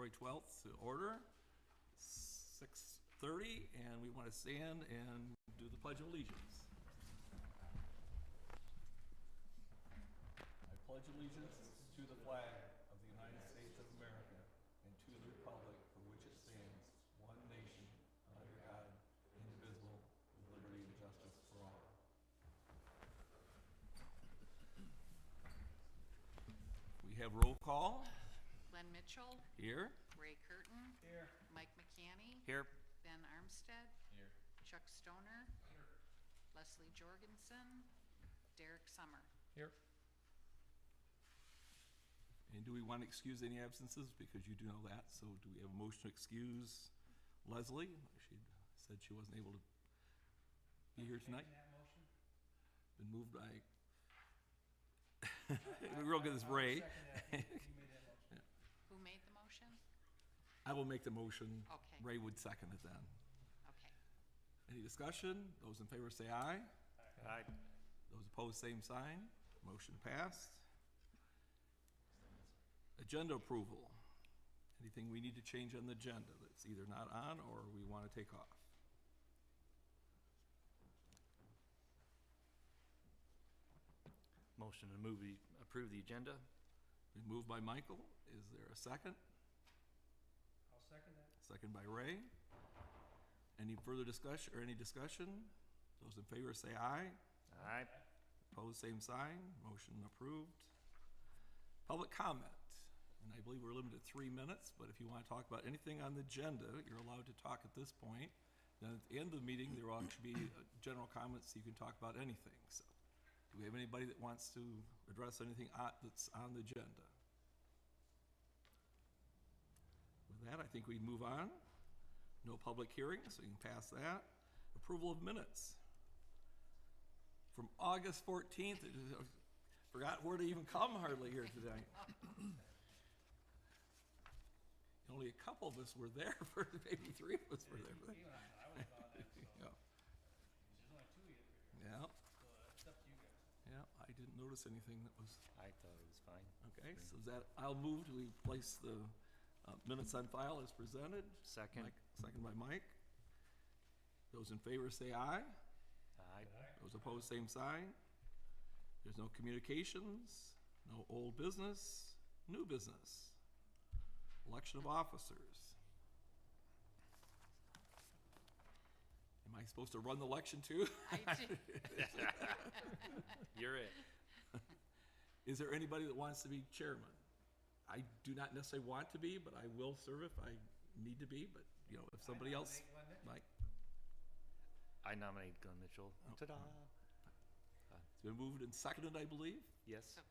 February 12th to order, 6:30, and we want to stand and do the Pledge of Allegiance. I pledge allegiance to the flag of the United States of America and to the republic for which it stands, one nation, under God, indivisible, with liberty and justice for all. We have roll call. Glenn Mitchell. Here. Ray Curtin. Here. Mike McCanny. Here. Ben Armstead. Here. Chuck Stoner. Here. Leslie Jorgensen. Derek Summer. Here. And do we want to excuse any absences? Because you do know that. So do we have a motion to excuse Leslie? She said she wasn't able to be here tonight. That motion? Been moved by, we're going to get this Ray. He made that motion. Who made the motion? I will make the motion. Okay. Ray would second it then. Okay. Any discussion? Those in favor say aye. Aye. Those opposed, same sign. Motion passed. Agenda approval. Anything we need to change on the agenda that's either not on or we want to take off? Motion to approve the agenda. Been moved by Michael. Is there a second? I'll second that. Second by Ray. Any further discussion or any discussion? Those in favor say aye. Aye. Opposed, same sign. Motion approved. Public comment. And I believe we're limited to 3 minutes, but if you want to talk about anything on the agenda, you're allowed to talk at this point. Then at the end of the meeting, there will actually be general comments, so you can talk about anything. So, do we have anybody that wants to address anything that's on the agenda? With that, I think we move on. No public hearing, so you can pass that. Approval of minutes from August 14th. Forgot where to even come hardly here today. Only a couple of us were there, for maybe 3 of us were there. I would have thought that, so. Yeah, There's only 2 of you here, yeah, so it's up to you guys. yeah, I didn't notice anything that was, I thought it was fine. okay, so is that, I'll move to we place the minutes on file as presented. Second. Second by Mike. Those in favor say aye. Aye. Those opposed, same sign. There's no communications, no old business, new business. Election of officers. Am I supposed to run the election too? I did. You're it. Is there anybody that wants to be chairman? I do not necessarily want to be, but I will serve if I need to be, but, you know, if somebody else, Mike. I nominate Glenn Mitchell. Oh. Ta-da. It's been moved and seconded, I believe. Yes. So,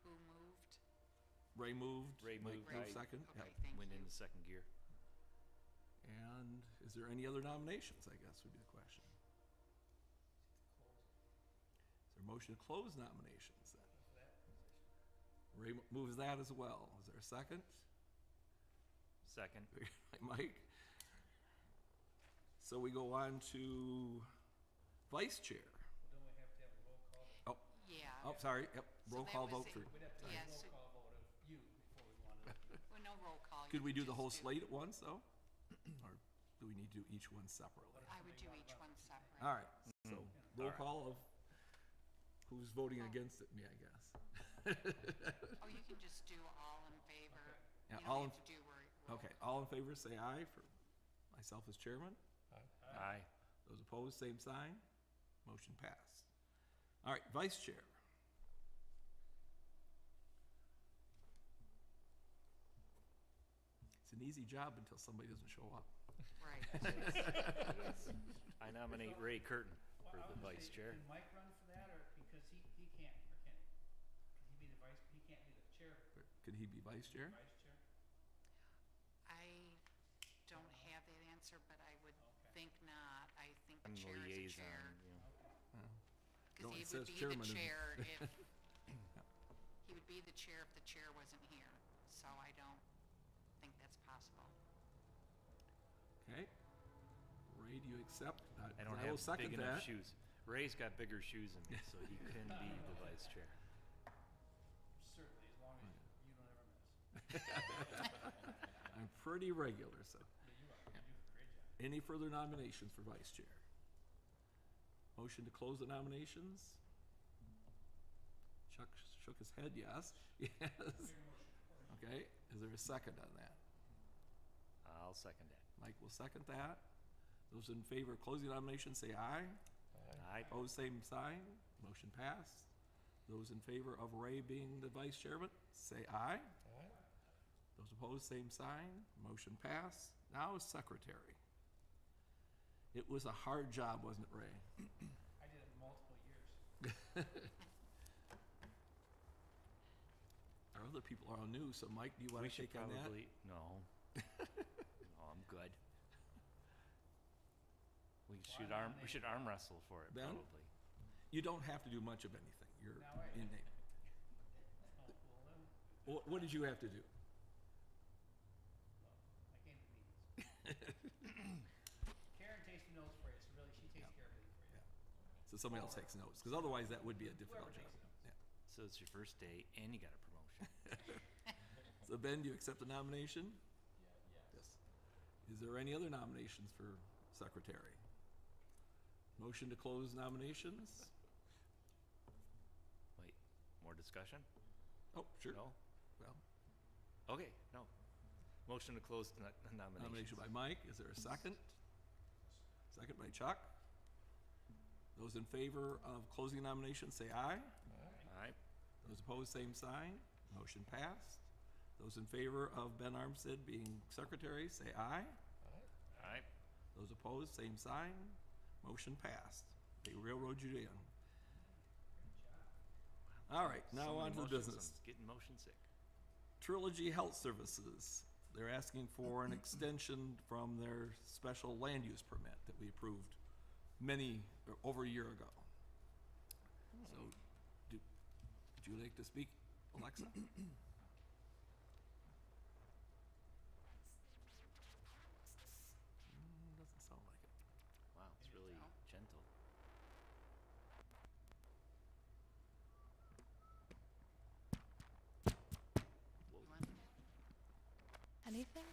who moved? Ray moved. Ray Mike moved. moved I- second. Okay, Yep. thank Went you. into second gear. And is there any other nominations, I guess would be the question. Is there a motion to close nominations then? For that position. Ray moves that as well. Is there a second? Second. Mike? So we go on to vice chair. Well, don't we have to have a roll call? Yeah. Oh, sorry, yep, So roll that call was vote it. for, We'd have to Yeah, have a so- roll call vote of you before we wanted to. Well, no roll call. could You we do could the whole just slate at once though? Or do we need to do each one separately? I would do each one separate. All right, so roll All right. call of who's voting Oh. against it, me, I guess. Oh, you can just do all in favor. Yeah, You all don't in- have to do roll. Okay, all in favor say aye for myself as chairman. Aye. Those opposed, same sign. Motion passed. All right, vice chair. It's an easy job until somebody doesn't show up. Right. I nominate Ray Curtin for Well, I the would vice say, chair. Can Mike run for that, or, because he can't, or can he? Can he be the vice, he can't be the chair, Could he be vice chair? vice chair? I don't have that answer, but I would Okay. think not. I think I'm the chair is a liaison, chair. you know. No, Because he it says would be the chairman, isn't it? chair if, he would be the chair if the chair wasn't here. So I don't think that's possible. Okay. Ray, do you accept? I don't will have second big enough that. shoes. Ray's got bigger shoes than me, so he can be the vice chair. Certainly, as long as you don't ever miss. I'm pretty regular, so. Yeah, you are. You do a great job. Any further nominations for vice chair? Motion to close the nominations? Chuck shook his head, yes. Yes. Okay, is there a second on that? I'll second that. Mike will second that. Those in favor of closing nominations, say aye. Aye. Opposed, same sign. Motion passed. Those in favor of Ray being the vice chairman, say aye. Those opposed, same sign. Motion passed. Now secretary. It was a hard job, wasn't it, Ray? I did it multiple years. Our other people are all new, so Mike, do you want We to should take on that? probably, no. No, I'm good. We should arm wrestle for it, Ben? probably. You don't have to do much of anything. You're Now, wait. in name. Well, What did you have to do? I came to meetings. Karen takes the notes for you, so really, she takes care of everything for you. So somebody else takes notes, because otherwise that would be a difficult Whoever job. takes notes. Yeah. So it's your first day and you got a promotion. So Ben, do you accept the nomination? Yes. Is there any other nominations for secretary? Motion to close nominations? Wait, more discussion? Oh, sure. No? Well, Okay, no. Motion to close the nomination nominations. by Mike. Is there a second? Second by Chuck. Those in favor of closing nominations, say aye. Aye. Those opposed, same sign. Motion passed. Those in favor of Ben Armstead being secretary, say aye. Aye. Those opposed, same sign. Motion passed. They railroad you in. All right, So now many on to the motions, business. I'm getting motion sick. Trilogy Health Services. They're asking for an extension from their special land use permit that we approved over a year ago. So, would you like to speak, Alexa? Doesn't sound like it. Wow, it's really No. gentle. You want- Anything?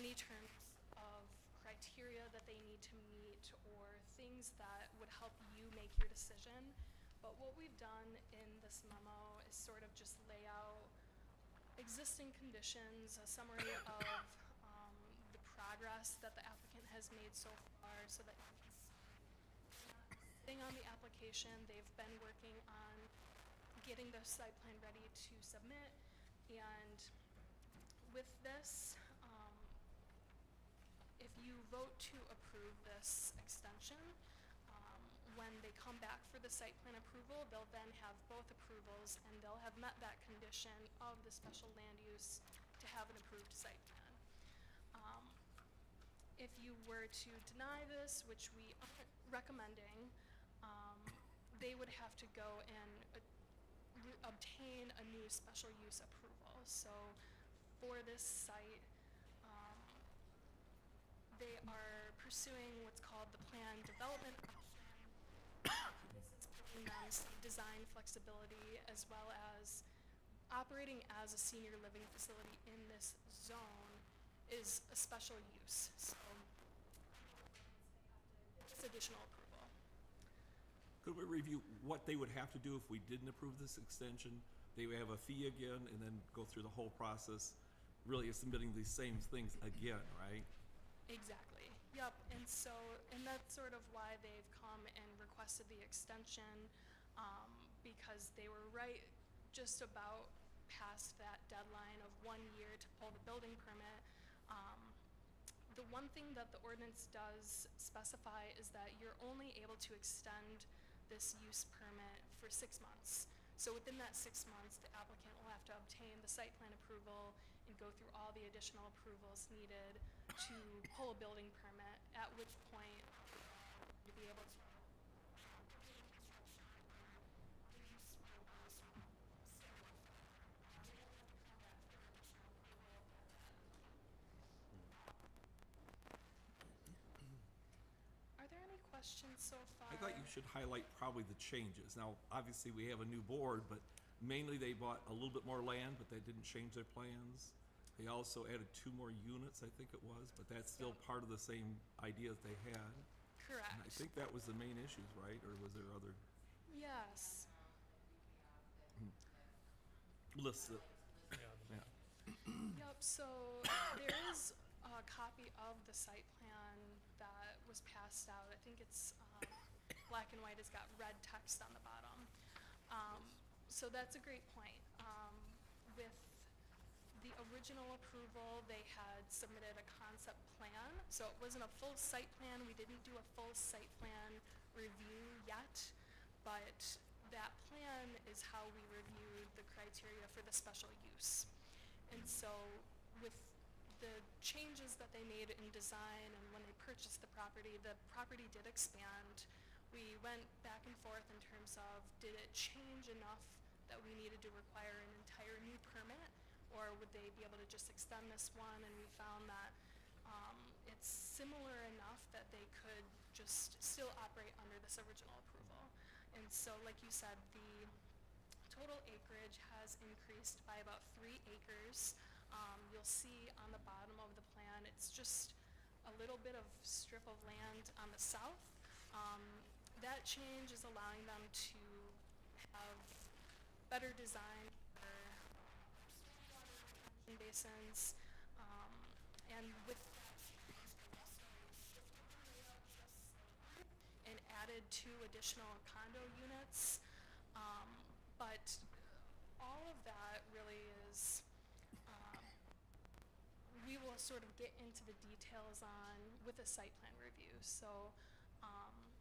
any terms of criteria that they need to meet or things that would help you make your decision. But what we've done in this memo is sort of just lay out existing conditions, a summary of the progress that the applicant has made so far, so that you can see sitting on the application, they've been working on getting the site plan ready to submit. And with this, if you vote to approve this extension, when they come back for the site plan approval, they'll then have both approvals and they'll have met that condition of the special land use to have an approved site plan. If you were to deny this, which we aren't recommending, they would have to go and obtain a new special use approval. So for this site, they are pursuing what's called the plan development option. This is giving them some design flexibility as well as operating as a senior living facility in this zone is a special use. So it's additional approval. Could we review what they would have to do if we didn't approve this extension? They would have a fee again and then go through the whole process, really submitting these same things again, right? Exactly. Yep. And that's sort of why they've come and requested the extension, because they were right just about past that deadline of 1 year to pull the building permit. The one thing that the ordinance does specify is that you're only able to extend this use permit for 6 months. So within that 6 months, the applicant will have to obtain the site plan approval and go through all the additional approvals needed to pull a building permit, at which point you'll be able to Are there any questions so far? I thought you should highlight probably the changes. Now, obviously, we have a new board, but mainly they bought a little bit more land, but they didn't change their plans. They also added 2 more units, I think it was, but that's still part of the same idea that they had. Correct. And I think that was the main issues, right? Or was there other Yes. lists that, yeah. Yep, so there is a copy of the site plan that was passed out. I think it's black and white, it's got red text on the bottom. So that's a great point. With the original approval, they had submitted a concept plan. So it wasn't a full site plan. We didn't do a full site plan review yet, but that plan is how we reviewed the criteria for the special use. And so with the changes that they made in design and when they purchased the property did expand. We went back and forth in terms of, did it change enough that we needed to require an entire new permit, or would they be able to just extend this one? And we found that it's similar enough that they could just still operate under this original approval. And so, like you said, the total acreage has increased by about 3 acres. You'll see on the bottom of the plan, it's just a little bit of strip of land on the south. That change is allowing them to have better design for retention basins, and with and added 2 additional condo units, but all of that really is, we will sort of get into the details on with a site plan review. So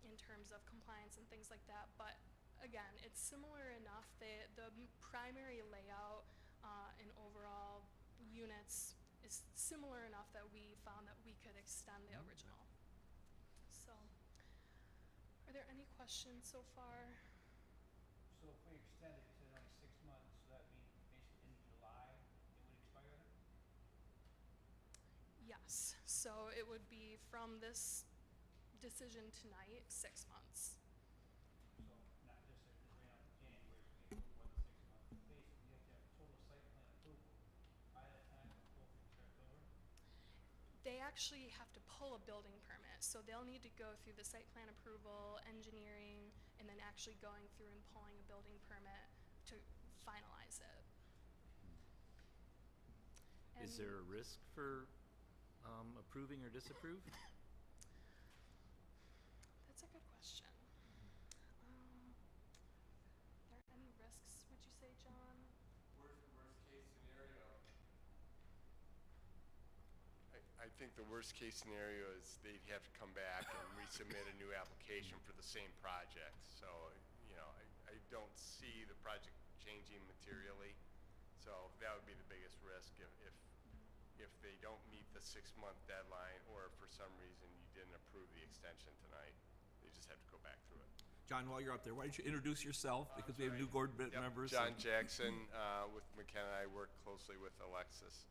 in terms of compliance and things like that, but again, it's similar enough. The primary layout and overall units is similar enough that we found that we could extend the original. So, are there any questions so far? So if we extend it to like 6 months, so that means basically in July, it would expire then? Yes. So it would be from this decision tonight, 6 months. So not just if it's right up in January, so we get more than 6 months. Basically, you have to have total site plan approval by that time before we start over? actually have to pull a building permit, so they'll need to go through the site plan approval, engineering, and then actually going through and pulling a building permit to finalize it. Is And there a risk for approving or disapprove? that's a good question. Are there any risks, would you say, John? Where's the worst case scenario? I think the worst case scenario is they'd have to come back and resubmit a new application for the same project. So, you know, I don't see the project changing materially. So that would be the biggest risk if they don't meet the 6-month deadline, or if for some reason you didn't approve the extension tonight. They just have to go back through it. John, while you're up there, why don't you introduce yourself, because we have new board Yep, members. John Jackson, with McKenna. I work closely with Alexis.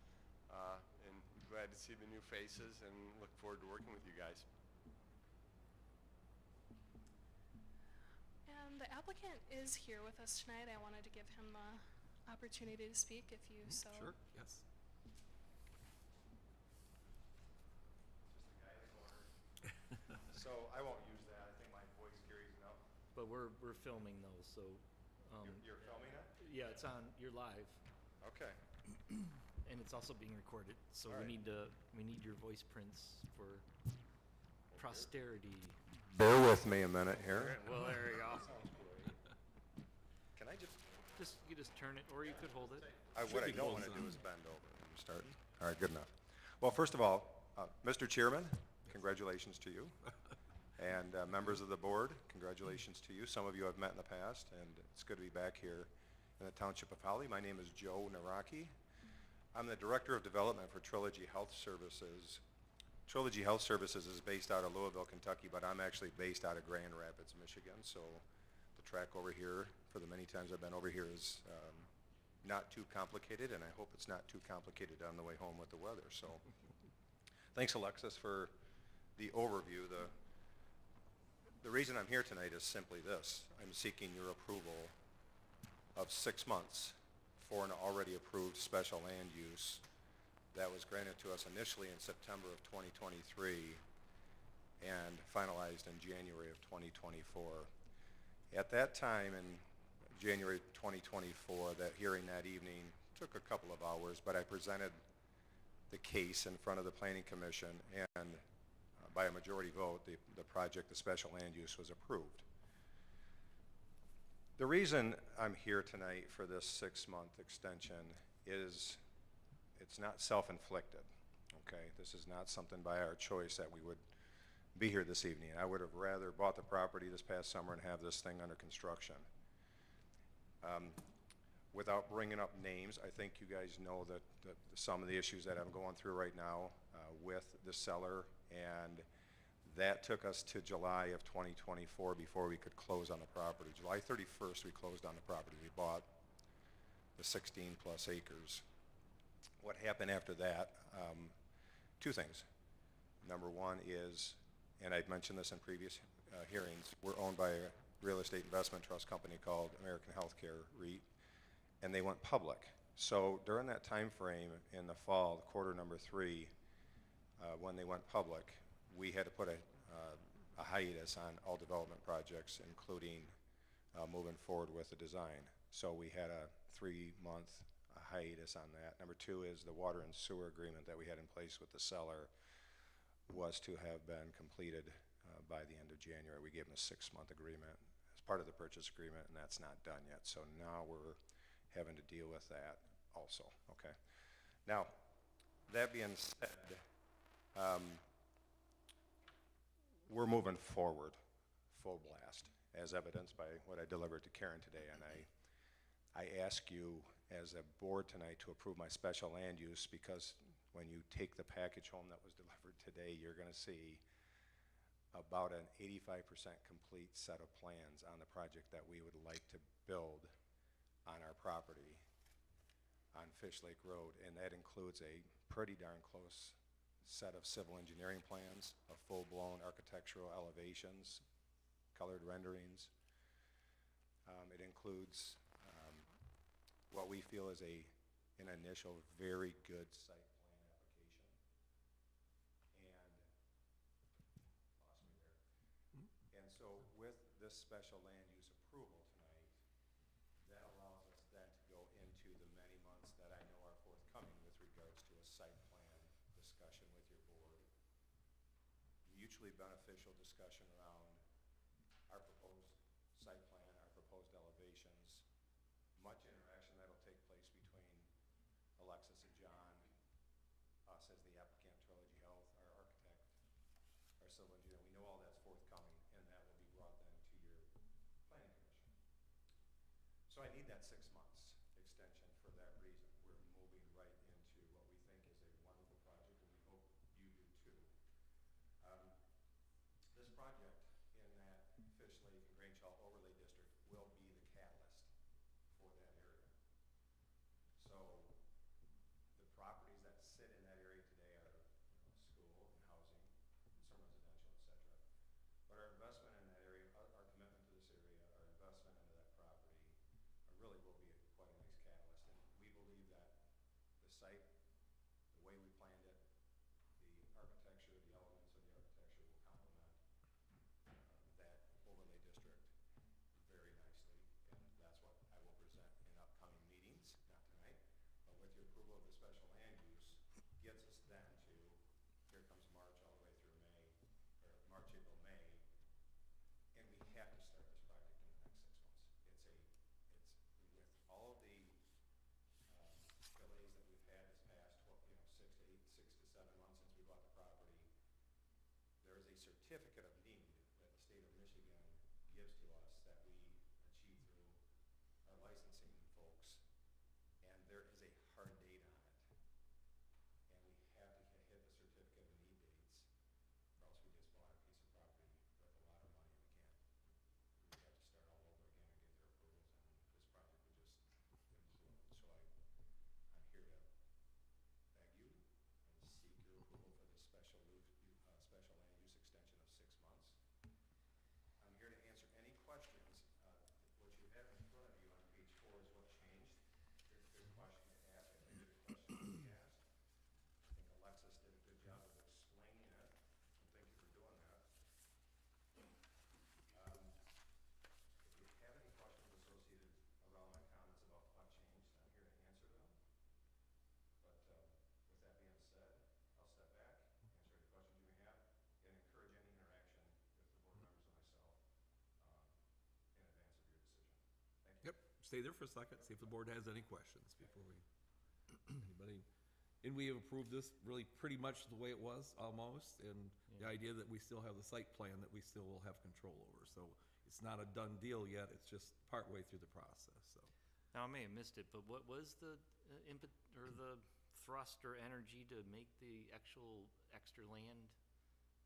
And glad to see the new faces and look forward to working with you guys. And the applicant is here with us tonight. I wanted to give him the opportunity to speak if you so. Sure, yes. So I won't use that. I think my voice carries enough. But we're filming those, so You're filming it? yeah, it's on. You're live, Okay. and it's also being recorded. So All right. we need your voice prints for posterity. Bear with me a minute here. Well, there you go. Sounds great. Can I just, You just turn it, or you could hold it. what I be don't want to close do on. is bend over. I'm starting. All right, good enough. Well, first of all, Mr. Chairman, congratulations to you. And members of the board, congratulations to you. Some of you I've met in the past, and it's good to be back here in the Township of Holly. My name is Joe Naraki. I'm the Director of Development for Trilogy Health Services. Trilogy Health Services is based out of Louisville, Kentucky, but I'm actually based out of Grand Rapids, Michigan. So the track over here, for the many times I've been over here, is not too complicated, and I hope it's not too complicated on the way home with the weather. So thanks, Alexis, for the overview. The reason I'm here tonight is simply this. I'm seeking your approval of 6 months for an already approved special land use that was granted to us initially in September of 2023 and finalized in January of 2024. At that time, in January 2024, that hearing that evening took a couple of hours, but I presented the case in front of the Planning Commission, and by a majority vote, the project, the special land use, was approved. The reason I'm here tonight for this 6-month extension is it's not self-inflicted, okay? This is not something by our choice that we would be here this evening. I would have rather bought the property this past summer and have this thing under construction. Without bringing up names, I think you guys know that some of the issues that I'm going through right now with the seller, and that took us to July of 2024 before we could close on the property. July 31st, we closed on the property. We bought the 16 plus acres. What happened after that, two things. Number one is, and I've mentioned this in previous hearings, we're owned by a real estate investment trust company called American Healthcare REIT, and they went public. So during that time frame in the fall, quarter number 3, when they went public, we had to put a hiatus on all development projects, including moving forward with the design. So we had a 3-month hiatus on that. Number 2 is the water and sewer agreement that we had in place with the seller was to have been completed by the end of January. We gave them a 6-month agreement as part of the purchase agreement, and that's not done yet. So now we're having to deal with that also, okay? Now, that being said, we're moving forward full blast, as evidenced by what I delivered to Karen today. And I ask you as a board tonight to approve my special land use, because when you take the package home that was delivered today, you're going to see about an 85% complete set of plans on the project that we would like to build on our property on Fish Lake Road. And that includes a pretty darn close set of civil engineering plans, of full-blown architectural elevations, colored renderings. It includes what we feel is an initial very good site plan application. so with this special land use approval tonight, that allows us then to go into the many months that I know are forthcoming with regards to a site plan discussion with your board. Mutually beneficial discussion around our proposed site plan, our proposed elevations, much interaction that'll take place between Alexis and John, us as the applicant, Trilogy Health, our architect, our civil engineer. We know all that's forthcoming, and that will be brought then to your planning commission. So I need that 6 months extension for that reason. We're moving right into what we think is a wonderful project, and we hope you do too. This project in that Fish Lake and Grange Hall overlay district will be the catalyst for that area. So the properties that sit in that area today are, school and housing, and some residential, et cetera. But our investment in that area, our commitment to this area, our investment into that property, really will be quite a nice catalyst. And we believe that the site, the way we planned it, the architecture, the elements of the architecture will complement that overlay district very nicely. And that's what I will present in upcoming meetings, not tonight, but with your approval of the special land use, gets us then to, here comes March all the way through May, or March, April, May, and we have to start this project in the next 6 months. It's with all of the delays that we've had this past 6 to 7 months since we bought the property, there is a certificate of need that the state of Michigan gives to us that we achieve through our licensing folks, and there is a hard date on it. And we have to hit the certificate of need dates, or else we just bought a piece of property with a lot of money and we have to start all over again and get their approvals, and this project would just implode. So I'm here to beg you and seek your approval for this special land use extension of 6 months. I'm here to answer any questions. What you have in front of you on page 4 is what changed. There's a good question to ask. I think there's a question to be asked. I think Alexis did a good job of explaining it, and thank you for doing that. If you have any questions associated around my comments about what changed, I'm here to answer them. But with that being said, I'll step back, answer any questions you may have, and encourage any interaction with the board members and myself in advance of your decision. Thank you. Yep, stay there for a second, see if the board has any questions before we, anybody? And we have approved this really pretty much the way it was, almost, and the idea that we still have the site plan that we still will have control over. So it's not a done deal yet, it's just partway through the process, so. Now, I may have missed it, but what was the input or the thrust or energy to make the actual extra land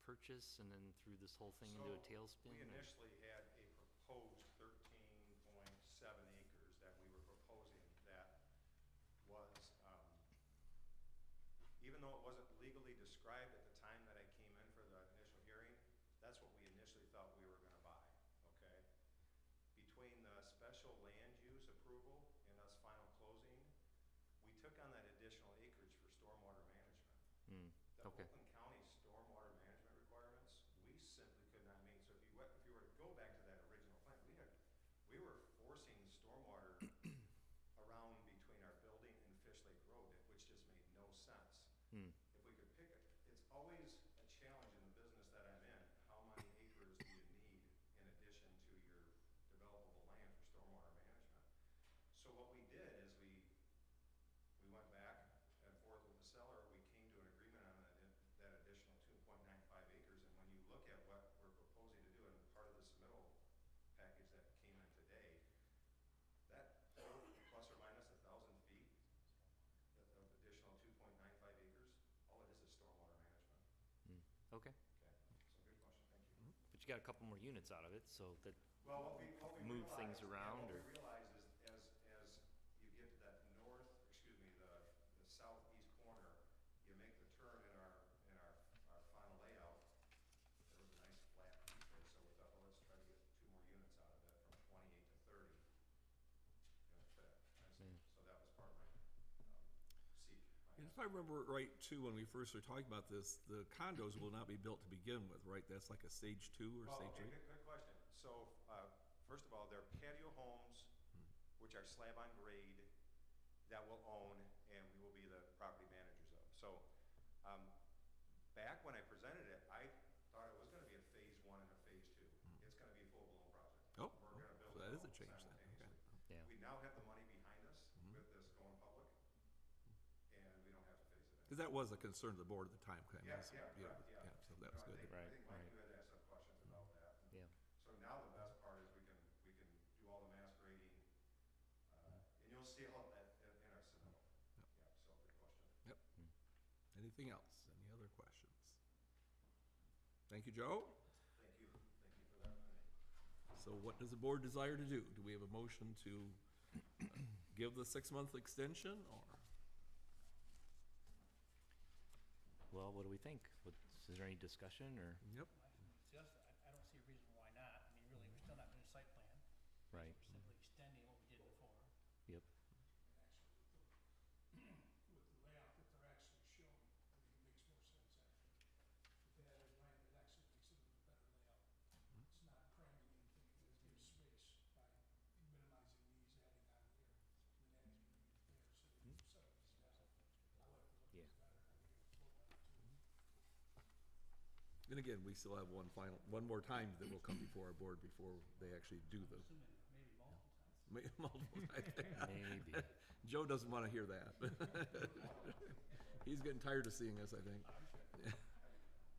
purchase and then threw this whole thing into a tailspin? We initially had a proposed 13.7 acres that we were proposing that was, even though it wasn't legally described at the time that I came in for the initial hearing, that's what we initially thought we were gonna buy, okay? Between the special land use approval and us final closing, we took on that additional acreage for stormwater management. The Okay. Oakland County stormwater management requirements, we simply could not meet. So if you were to go back to that original plan, we were forcing stormwater around between our building and Fish Lake Road, which just made no sense. If we could pick it, it's always a challenge in the business that I'm in. How many acres do you need in addition to your developable land for stormwater management? So what we did is we went back and forth with the seller. We came to an agreement on that additional 2.95 acres. And when you look at what we're proposing to do, and part of the submittal package that came in today, that plus or minus 1,000 feet of additional 2.95 acres, all it is stormwater management. Okay, Okay, so good question, thank you. but you got a couple more units out of it, so that Well, what we move realized, things around, what or? we realized is as you get to that the southeast corner, you make the turn in our final layout, there was a nice flat piece there, so we thought, well, let's try to get 2 more units out of it from 28 to 30. And it fit nicely. So that was part of my seek. And if If I remember it right too, when we first were talking about this, the condos will not be built to begin with, right? That's like a stage 2 or Well, stage okay, 3? good question. So, first of all, they're patio homes, which are slab on grade, that we'll own, and we will be the property managers of. So, back when I presented it, I thought it was gonna be a phase 1 and a phase 2. It's gonna be a full-blown project. Oh, We're gonna build so that it is a all change then, okay. simultaneously. Yeah. We now have the money behind us with this going public, and we don't have to phase it in. Because that was a concern of the board at the time, kind of. Yeah, correct, yeah. So that was No, good. I Right, think Mike, right. you had asked some questions about that. Yeah. So now the best part is we can do all the mass grading, and you'll see all that in our submittal. Yeah, so good question. Yep. Anything else? Any other questions? Thank you, Joe. Thank you for that. So what does the board desire to do? Do we have a motion to give the 6-month extension, or? Well, what do we think? Is there any discussion or? Yep. Just, I don't see a reason why not. I mean, really, we're still not doing a site plan. Right. We're simply extending what we did before. Yep. With the layout that they're actually showing, I think it makes more sense, actually. If they had it right, it actually makes it a little better layout. It's not cramming anything, it gives space by minimizing these, adding on here, and then adding unit there, so they can settle these down. I like the look of Yeah. it better, I think it's flow better too. And again, we still have one more time that will come before our board before they actually do the. Assuming maybe multiple times. Multiple times. Maybe. Joe doesn't want to hear that. He's getting tired of seeing us, I think.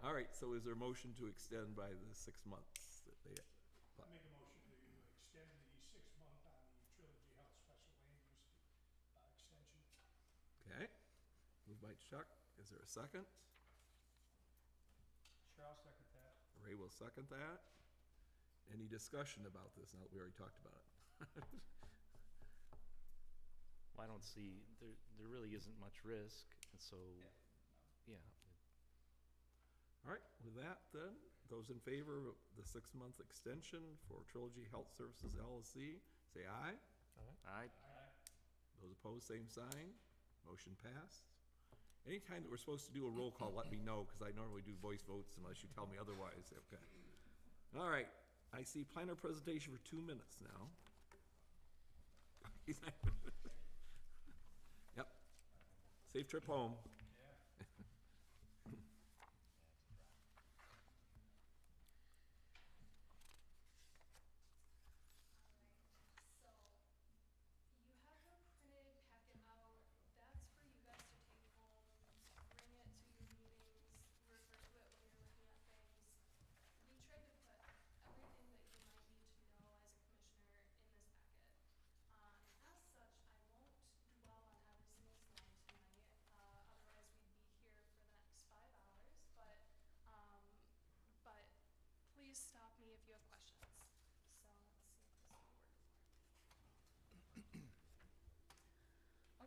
All right, so is there a motion to extend by the 6 months that they? I make a motion to extend the 6-month on the Trilogy Health Special Land Use extension. Okay, moved by Chuck. Is there a second? Sure, I'll second that. Ray will second that. Any discussion about this now that we already talked about it? Well, I don't see, there really isn't much risk, and so, yeah. All right, with that then, those in favor of the 6-month extension for Trilogy Health Services LLC, say aye. I, Those opposed, same sign. Motion passed. Anytime that we're supposed to do a roll call, let me know, because I normally do voice votes unless you tell me otherwise. Okay. All right, I see planner presentation for 2 minutes now. Yep. Safe trip home. So, you have the printed packet out, that's for you guys to take home, bring it to your meetings, refer to it when you're looking at things. We tried to put everything that you might need to know as a commissioner in this packet. As such, I won't dwell on every single slide tonight, otherwise we'd be here for the next 5 hours, but please stop me if you have questions. So, let's see if this will work.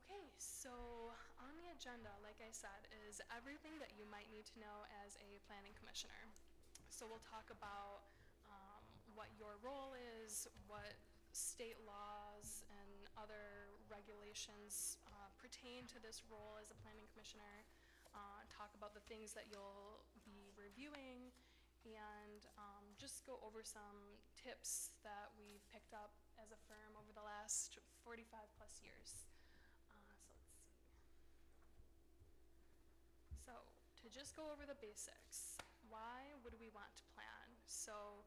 Okay, so on the agenda, like I said, is everything that you might need to know as a planning commissioner. So we'll talk about what your role is, what state laws and other regulations pertain to this role as a planning commissioner, talk about the things that you'll be reviewing, and just go over some tips that we've picked up as a firm over the last 45 plus years. So let's see. So to just go over the basics, why would we want to plan? So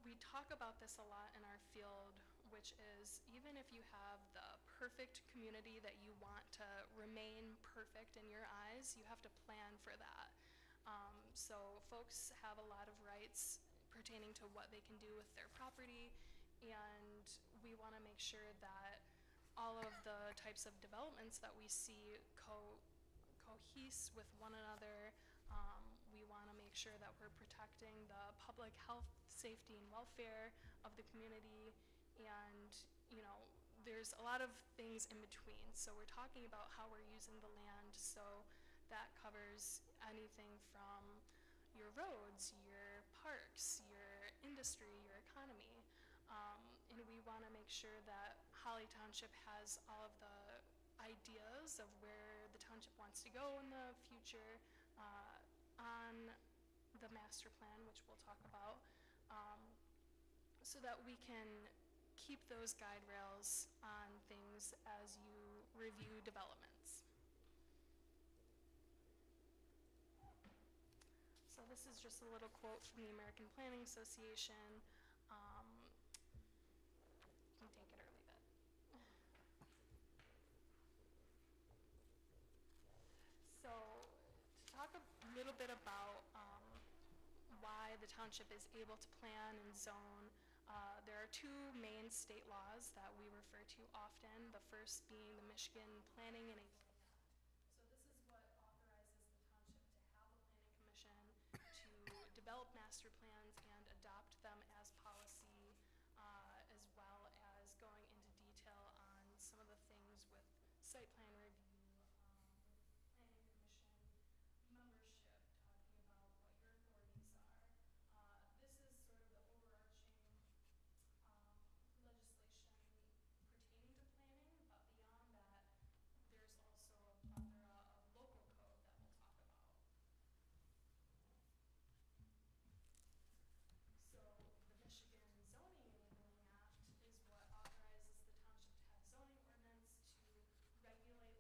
we talk about this a lot in our field, which is even if you have the perfect community that you want to remain perfect in your eyes, you have to plan for that. So folks have a lot of rights pertaining to what they can do with their property, and we want to make sure that all of the types of developments that we see cohese with one another. We want to make sure that we're protecting the public health, safety, and welfare of the community, and there's a lot of things in between. So we're talking about how we're using the land, so that covers anything from your roads, your parks, your industry, your economy. And we want to make sure that Holly Township has all of the ideas of where the township wants to go in the future on the master plan, which we'll talk about, so that we can keep those guide rails on things as you review developments. So this is just a little quote from the American Planning Association. You can take it or leave it. So to talk a little bit about why the township is able to plan and zone, there are two main state laws that we refer to often, the first being the Michigan Planning and a So this is what authorizes the township to have a planning commission to develop master plans and adopt them as policy, as well as going into detail on some of the things with site plan review, with planning commission membership, talking about what your authorities are. This is sort of the overarching legislation pertaining to planning, but beyond that, there's also a plethora of local code that we'll talk about. So the Michigan Zoning Enabling Act is what authorizes the township to have zoning ordinance to regulate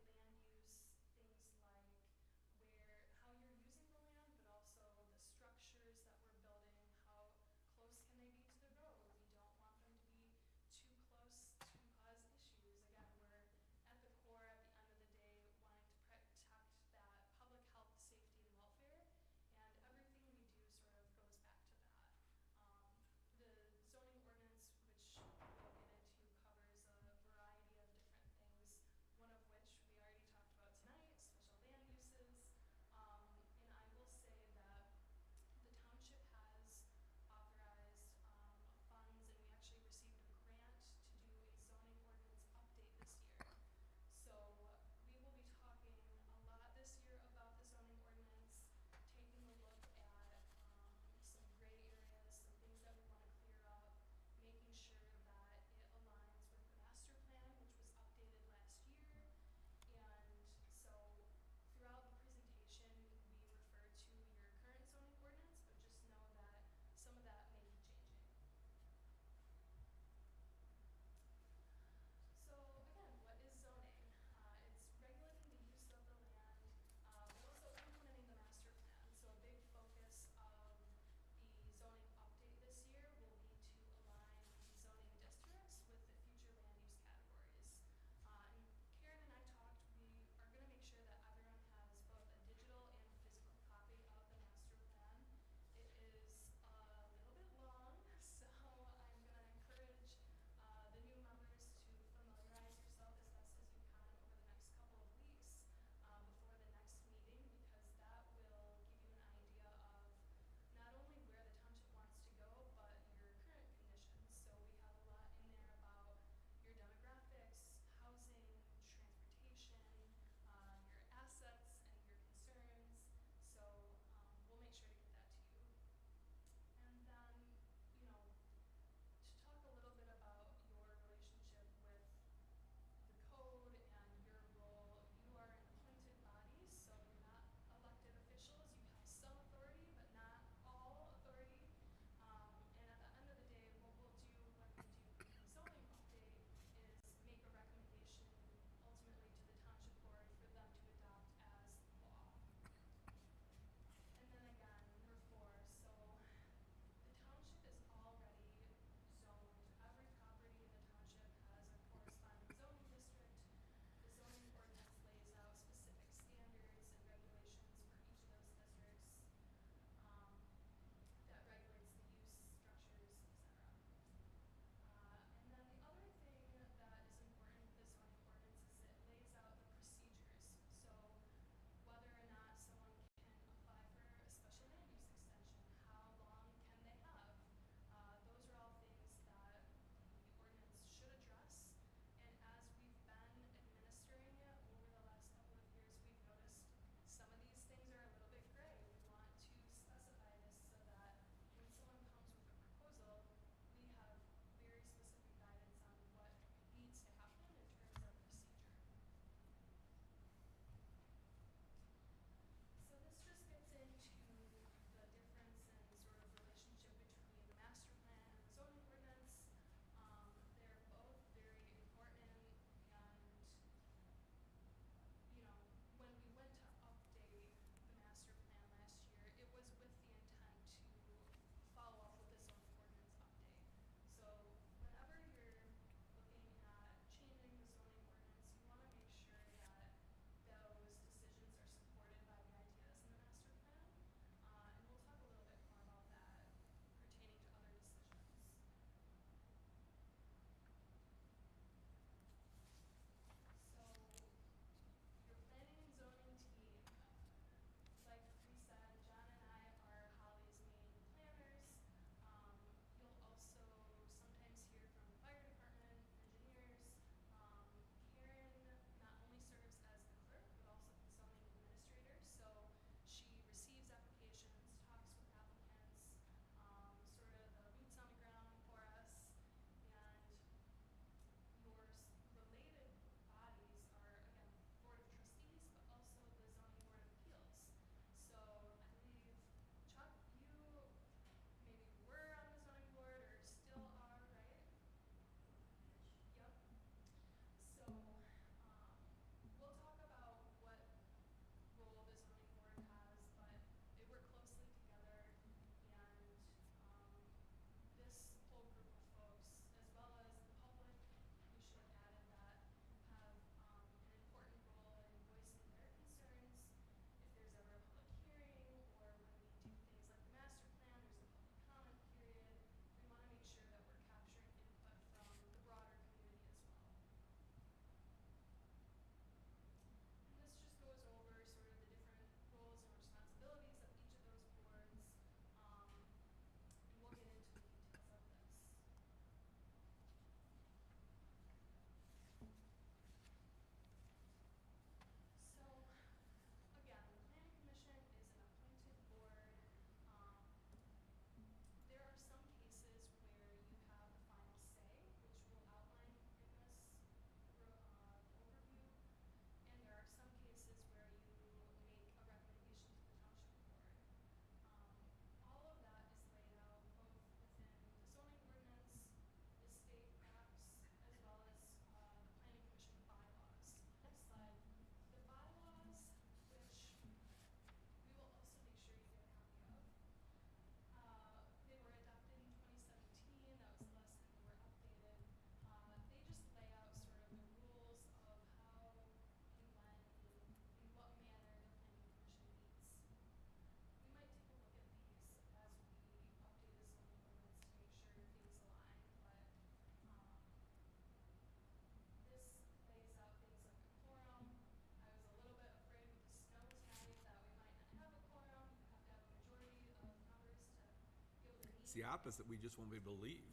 It's the opposite, we just won't be able to leave.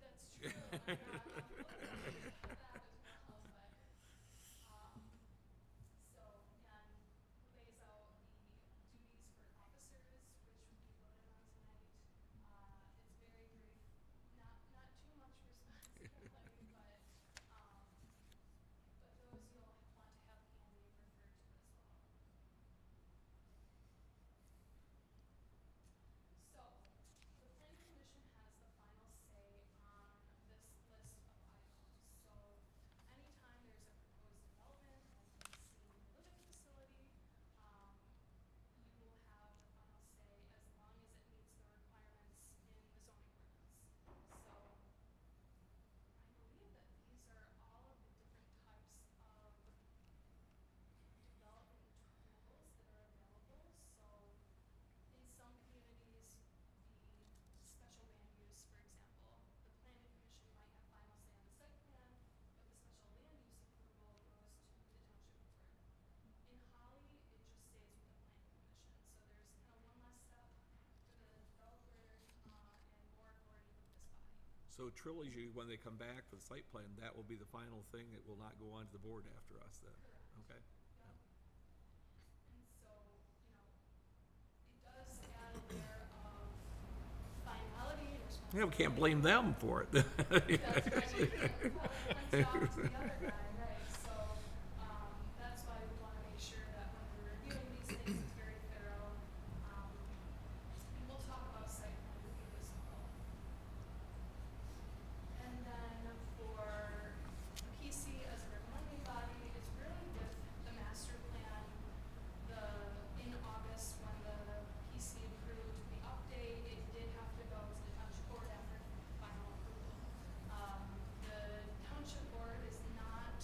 That's true. I'm looking at that as well, but, so, and lays out the duties for officers, which we voted on tonight. It's very brief, not too much responsibility, but those you'll want to have handy and refer to as well. So, the planning commission has the final say on this list of items. So, anytime there's a proposed development, like a senior living facility, you will have the final say as long as it meets the requirements in the zoning ordinance. So, I believe that these are all of the different types of development tools that are available. So, in some communities, the special land use, for example, the planning commission might have final say on the site plan, but the special land use approval goes to the township board. In Holly, it just stays with the planning commission, so there's kind of one less step for the developer, and more authority with this body. So Trilogy, when they come back for the site plan, that will be the final thing, it will not go on to the board after us then? Correct. Okay? Yep. And so, it does add a layer of finality and responsibility. Yeah, we can't blame them for it. That's right, you can't probably hands off to the other guy, right, so, that's why we wanna make sure that when we're reviewing these things, it's very thorough. And we'll talk about site plan review as well. And then for the PC as a recommending body, it's really with the master plan. In August, when the PC approved the update, it did have to go to the township board after final approval. The township board is not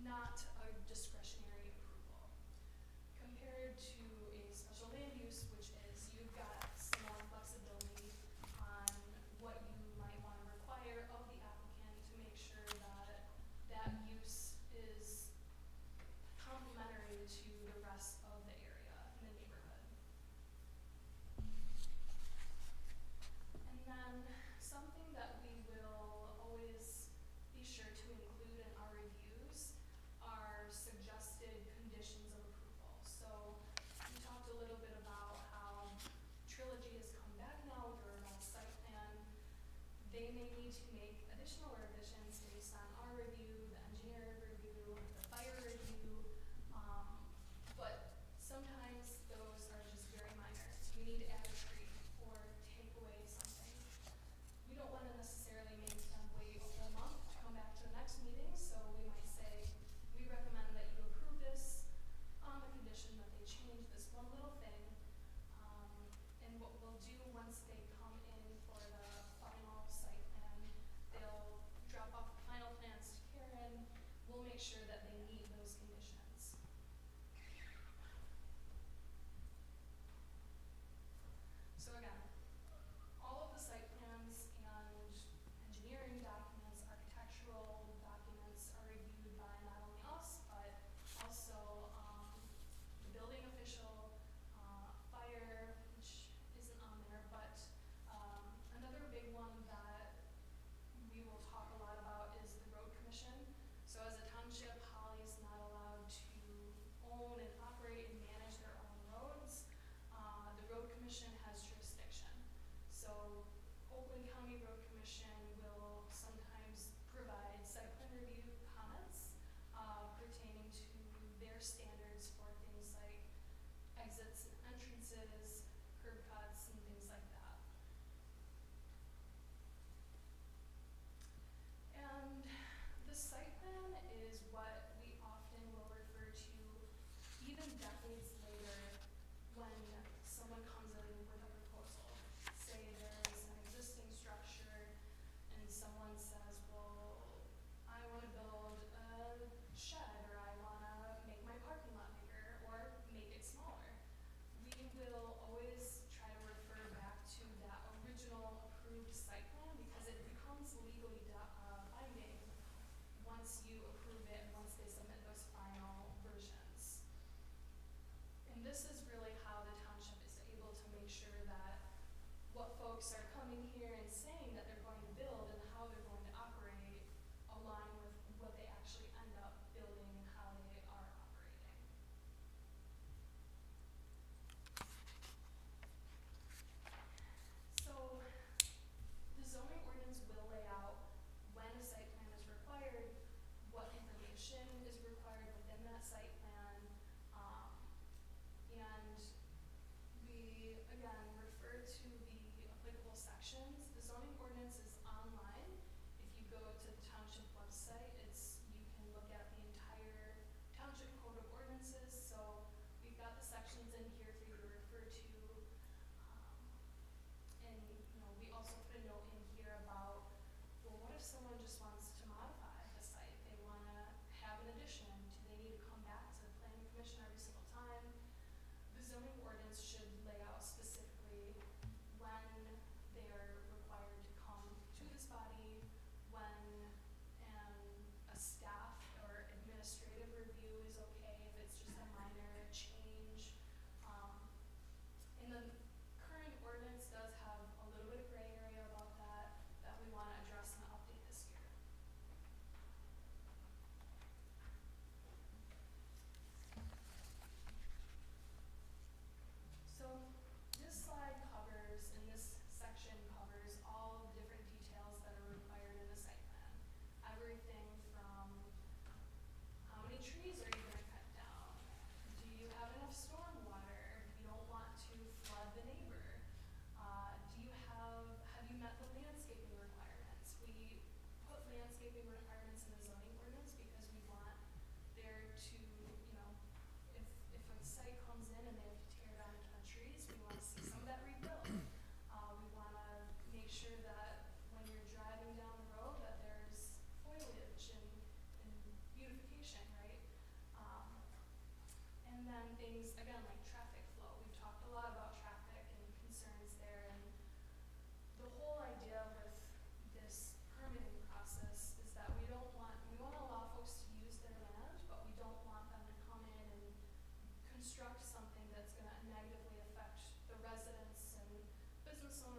not a discretionary approval. Compared to a special land use, which is you've got some more flexibility on what you might want to require of the applicant to make sure that that use is complementary to the rest of the area in the neighborhood. And then something that we will always be sure to include in our reviews are suggested conditions of approval. So we talked a little bit about how Trilogy has come back now with a revised site plan. They may need to make additional revisions based on our review, the engineer review, the fire review. But sometimes those are just very minor. You need to add a tree or take away something. We don't want to necessarily make them wait a whole month to come back to the next meeting, so we might say, we recommend that you approve this on the condition that they change this one little thing. And what we'll do once they come in for the final site plan, they'll drop off the final plans to Karen. We'll make sure that they meet those conditions. So again, all of the site plans and engineering documents, architectural documents are reviewed by not only us, but also the building official, fire, which isn't on there, but another big one that we will talk a lot about is the road commission. So as a township, Holly is not allowed to own and operate and manage their own roads. The road commission has jurisdiction. So Oakland County Road Commission will sometimes provide site plan review comments pertaining to their standards for things like exits and entrances, curb cuts, and things like that. And the site plan is what we often will refer to even decades later when someone comes in with a proposal. Say there's an existing structure and someone says, well, I want to build a shed, or I want to make my parking lot bigger or make it smaller. We will always try to refer back to that original approved site plan because it becomes legally binding once you approve it, once they submit those final versions. And this is really how the township is able to make sure that what folks are coming here and saying that they're going to build and how they're going to operate align with what they actually end up building and how they are operating. So the zoning ordinance will lay out when a site plan is required, what information is required within that site plan, and we, again, refer to the applicable sections. The zoning ordinance is online. If you go to the township website, you can look at the entire township code of ordinances. So we've got the sections in here for you to refer to. And we also put a note in here about, well, what if someone just wants to modify the site? They want to have an addition. Do they need to come back to the planning commission every single time? The zoning ordinance should lay out specifically when they're required to come to this body, when a staff or administrative review is okay if it's just a minor change. And the current ordinance does have a little bit of gray area about that we want to address and update this year. So this slide covers, and this section covers all of the different details that are required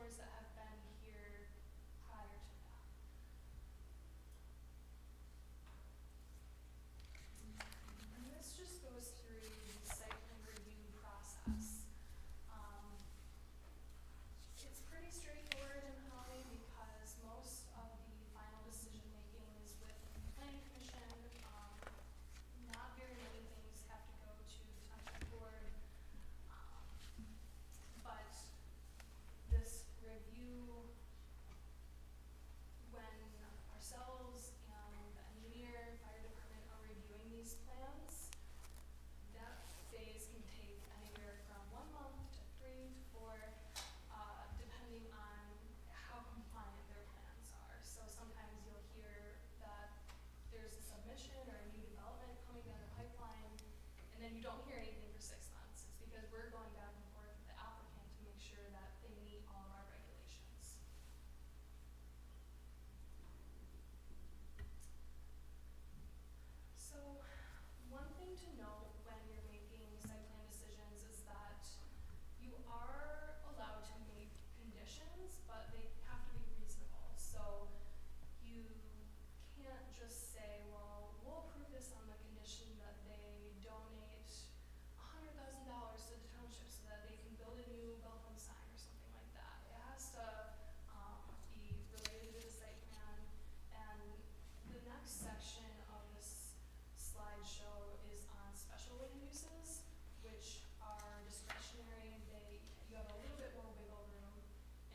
owners that have been here prior to that. And this just goes through the site plan review process. It's pretty straightforward in Holly because most of the final decision making is with the planning commission. Not very many things have to go to the township board. But this review, when ourselves and the engineer, fire department are reviewing these plans, that phase can take anywhere from 1 month to 3 to 4, depending on how compliant their plans are. So sometimes you'll hear that there's a submission or a new development coming down the pipeline, and then you don't hear anything for 6 months. It's because we're going back and forth with the applicant to make sure that they meet all of our regulations. So one thing to note when you're making site plan decisions is that you are allowed to make conditions, but they have to be reasonable. So you can't just say, well, we'll approve this on the condition that they donate $100,000 to the township so that they can build a new welcome sign or something like that. It has to be related to the site plan. And the next section of this slideshow is on special land uses, which are discretionary. You have a little bit more wiggle room.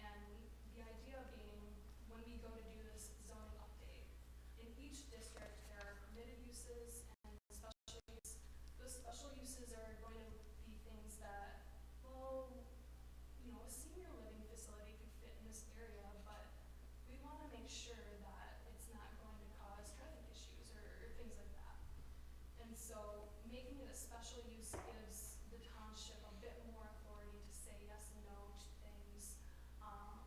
And the idea being, when we go to do this zoning update, in each district there are permitted uses and special use. Those special uses are going to be things that, well, a senior living facility could fit in this area, but we want to make sure that it's not going to cause traffic issues or things like that. And so making it a special use gives the township a bit more authority to say yes and no to things,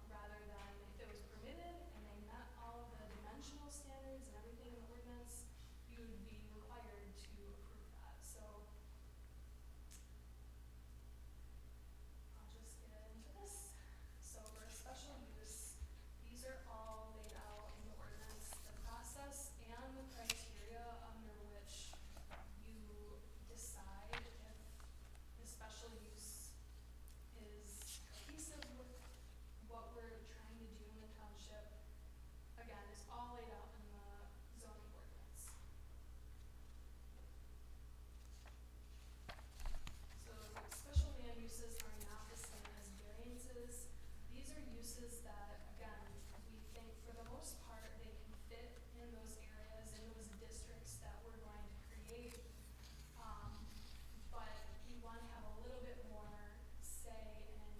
rather than if it was permitted and they met all of the dimensional standards and everything in the ordinance, you would be required to approve that. So I'll just get into this. So for a special use, these are all laid out in the ordinance, the process and the criteria under which you decide if the special use is cohesive with what we're trying to do in the township. Again, it's all laid out in the zoning ordinance. So special land uses are not the same as variances. These are uses that, again, we think for the most part they can fit in those areas, in those districts that we're going to create. But we want to have a little bit more say in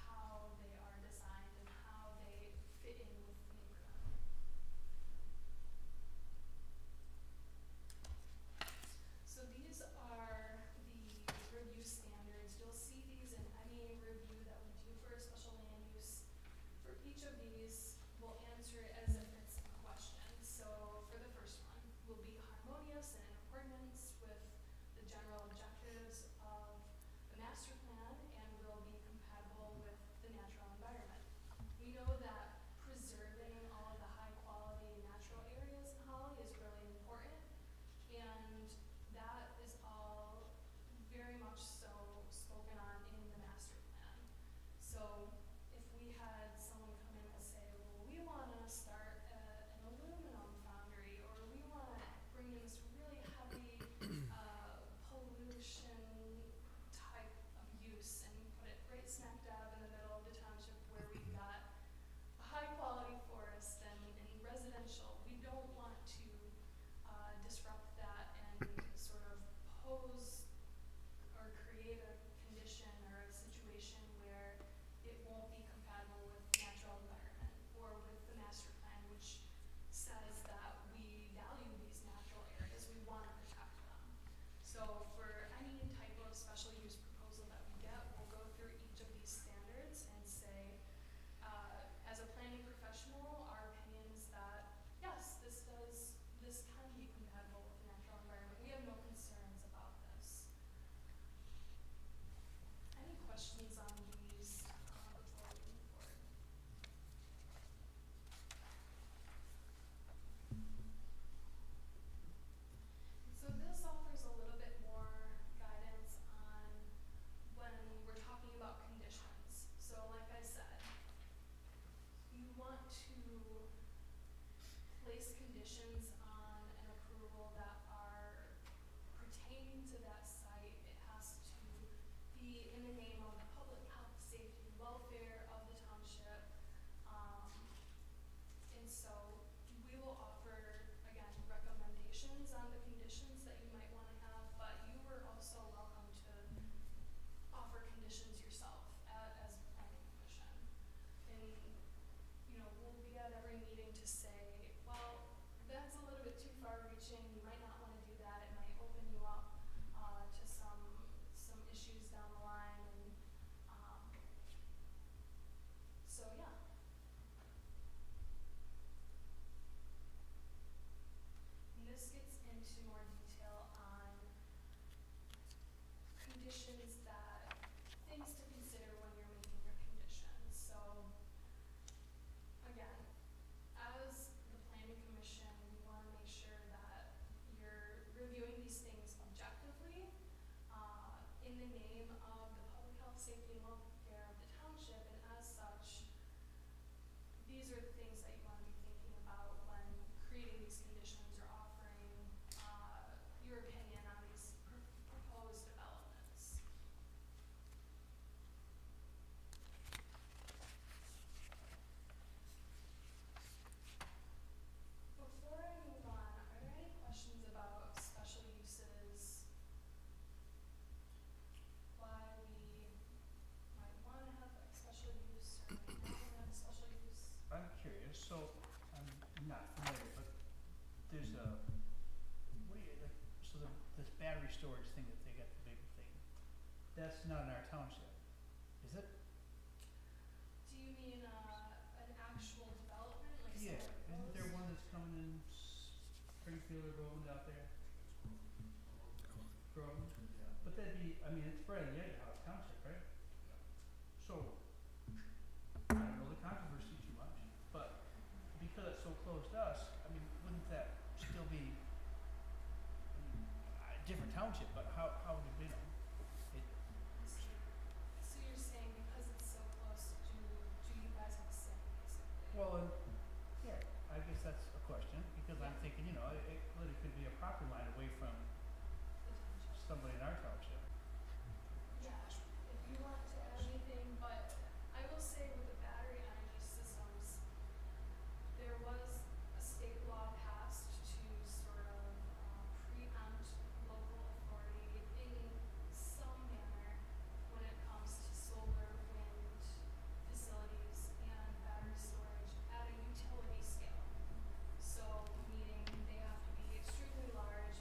how they are designed and how they fit in with the neighborhood. So these are the review standards. You'll see these in any review that we do for a special land use. For each of these, we'll answer it as if it's a question. So for the first one, will be harmonious and in accordance with the general objectives of the master plan and will be compatible with the natural environment. We know that preserving all of the high quality natural areas in Holly is really important, and that is all very much so spoken on in the master plan. So if we had someone come in and say, well, we want to start an aluminum foundry, or we want to bring in this really heavy pollution type of use and put it right smack dab in the middle of the township where we've got a high quality forest and residential, we don't want to disrupt that and sort of pose or create a condition or a situation where it won't be compatible with natural environment or with the master plan, which says that we value these natural areas, we want to protect them. So for any type of special use proposal that we get, we'll go through each of these standards and say, as a planning professional, our opinion is that yes, this can be compatible with the natural environment. We have no concerns about this. Any questions on these before we move forward? these are things that you wanna be thinking about when creating these conditions or offering, your opinion on these proposed developments. Before I move on, are there any questions about special uses? Why we might wanna have a special use or might not wanna have a special use? I'm curious, so, I'm not familiar, but there's a, what do you, like, so this battery storage thing that they got, the big thing, that's not in our township, is it? Do you mean, an actual development, like Yeah, someone isn't there proposed? one that's coming in Springfield or Groveland out there? Groveland? But that'd be, I mean, it's right on the edge of Howard Township, right? So, I don't know the controversy too much, but because it's so close to us, I mean, wouldn't that still be, I mean, different township, but how would it, you know, it, I see. So you're saying because it's so close, do you guys have a say, basically? well, yeah, I guess that's a question, because I'm Yeah. thinking, you know, it literally could be a property line away from The township. somebody in our township. Yeah, if you want to add anything, but I will say with the battery energy systems, there was a state law passed to sort of preempt local authority in some manner when it comes to solar, wind facilities and battery storage at a utility scale. So meaning they have to be extremely large,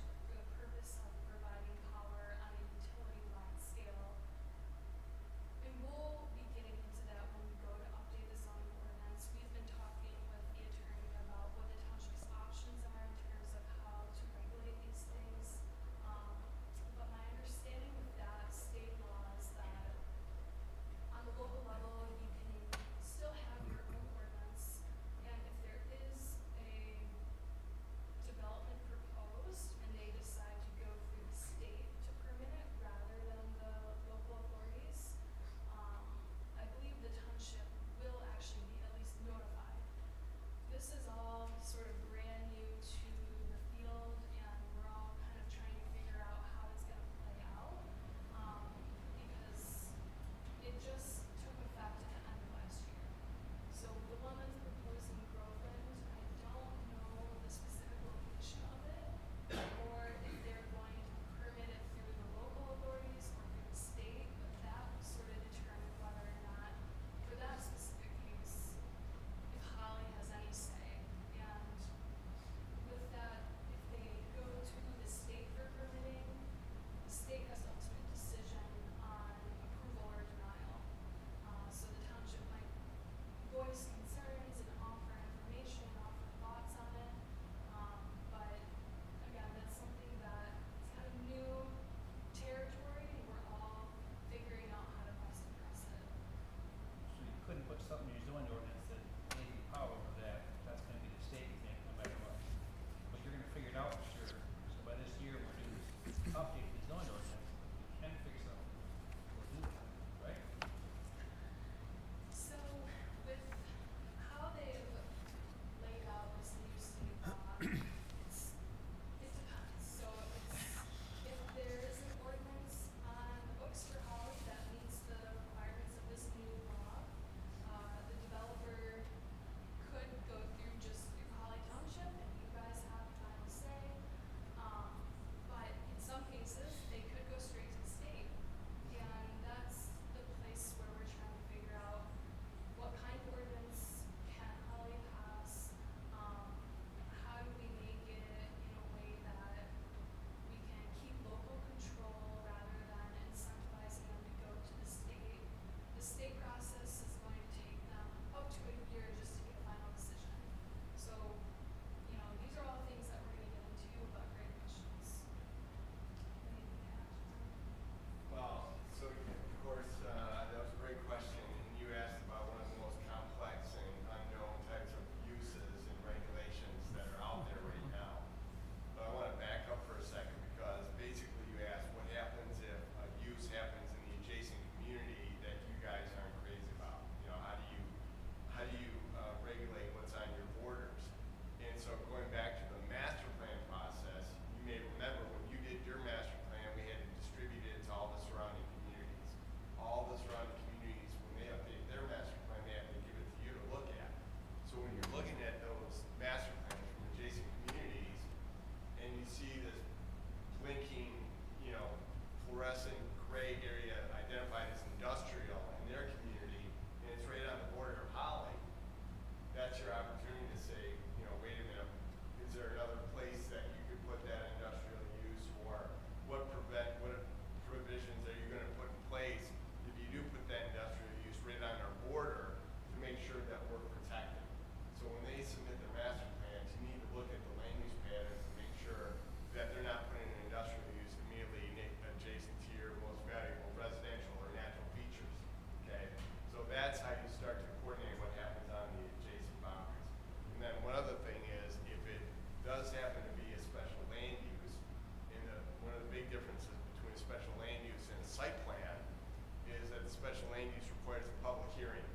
special land use requires a public hearing,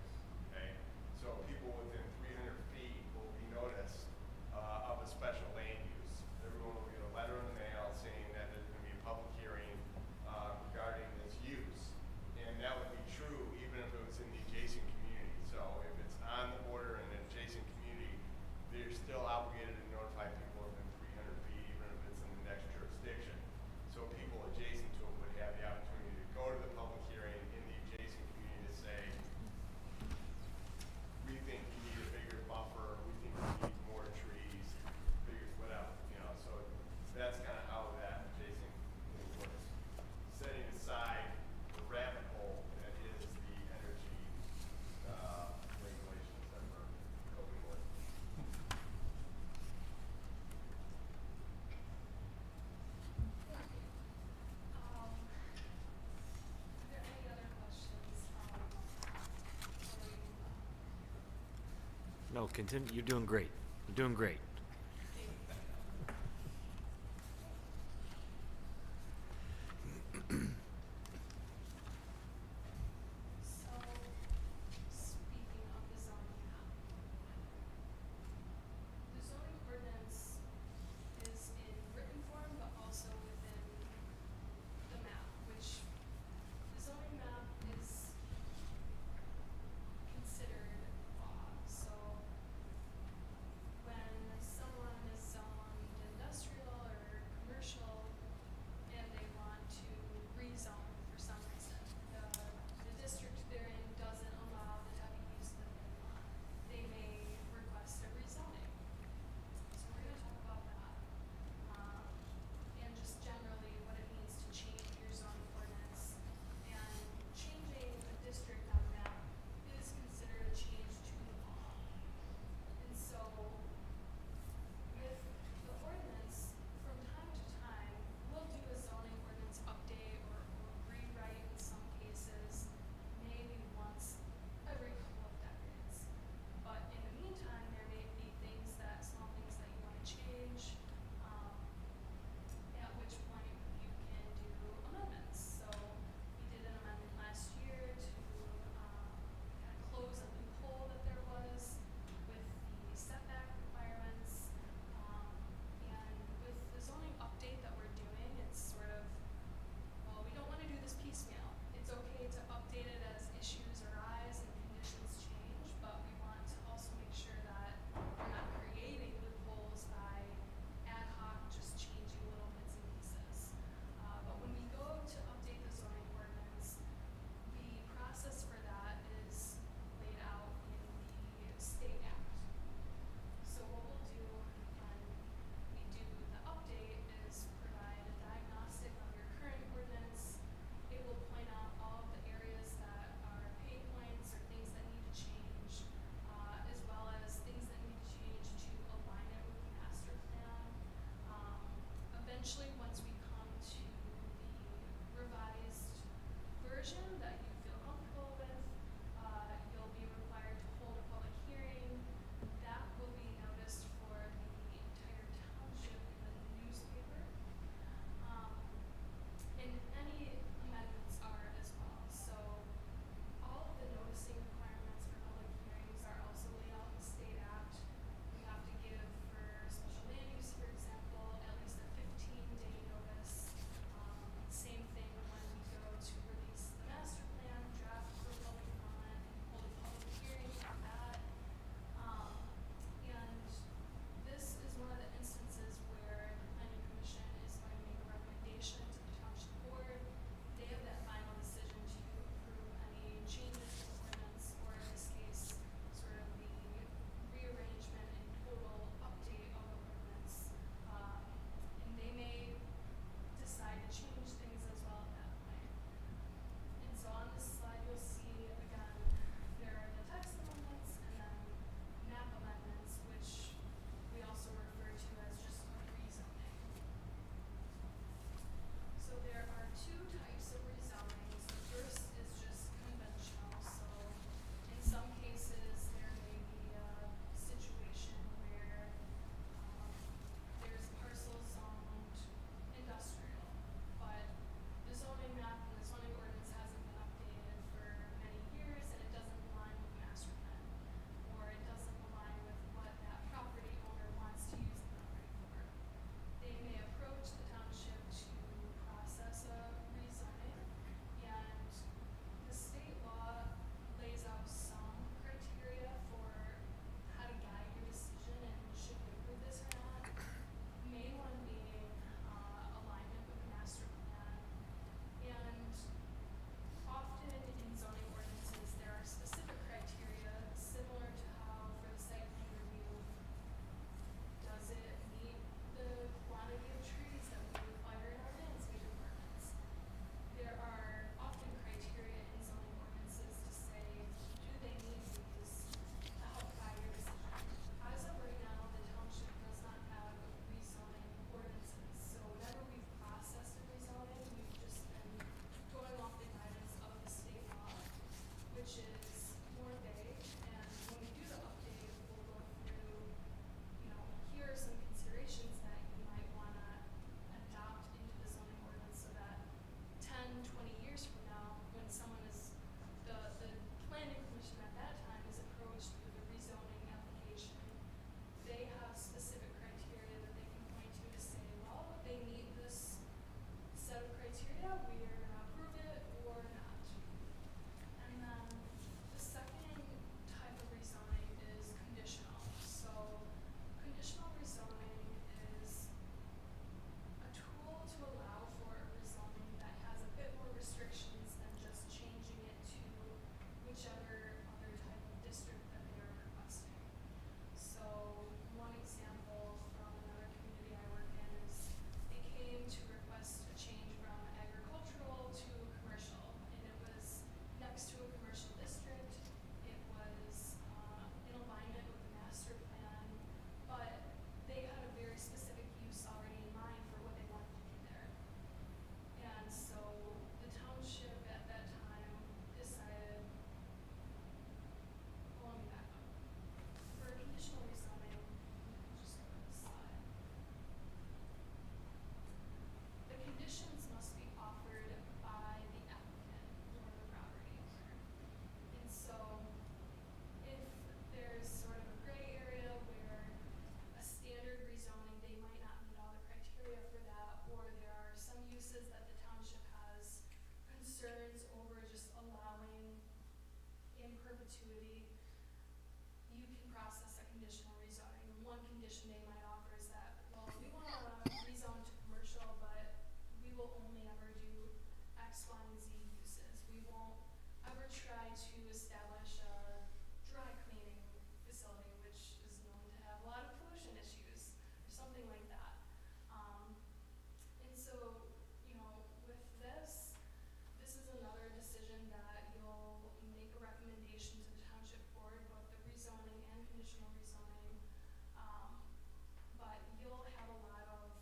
okay? So people within 300 feet will be noticed of a special land use. Everyone will get a letter in the mail saying that there's going to be a public hearing regarding this use. And that would be true even if it was in the adjacent community. So if it's on the border in an adjacent community, they're still obligated to notify people within 300 feet, even if it's in the next jurisdiction. So people adjacent to it would have the opportunity to go to the public hearing in the adjacent community to say, we think you need a bigger buffer, we think you need more trees, bigger, whatever, you know, so that's kind of how that adjacent thing works. Setting aside the rabbit hole that is the energy regulations that we're coping with. Are there any other questions, before we move on? No, continue, you're doing great. You're doing great. So, speaking of the zoning map, the zoning ordinance is in written form, but also within the map, which the zoning map is considered law. So when perpetuity, you can process a conditional rezoning. One condition they might offer is that, well, we want to rezone to commercial, but we will only ever do X, Y, and Z uses. We won't ever try to establish a dry cleaning facility, which is known to have a lot of pollution issues, or something like that. And so, you know, with this is another decision that you'll make a recommendation to the township board, both the rezoning and conditional rezoning. But you'll have a lot of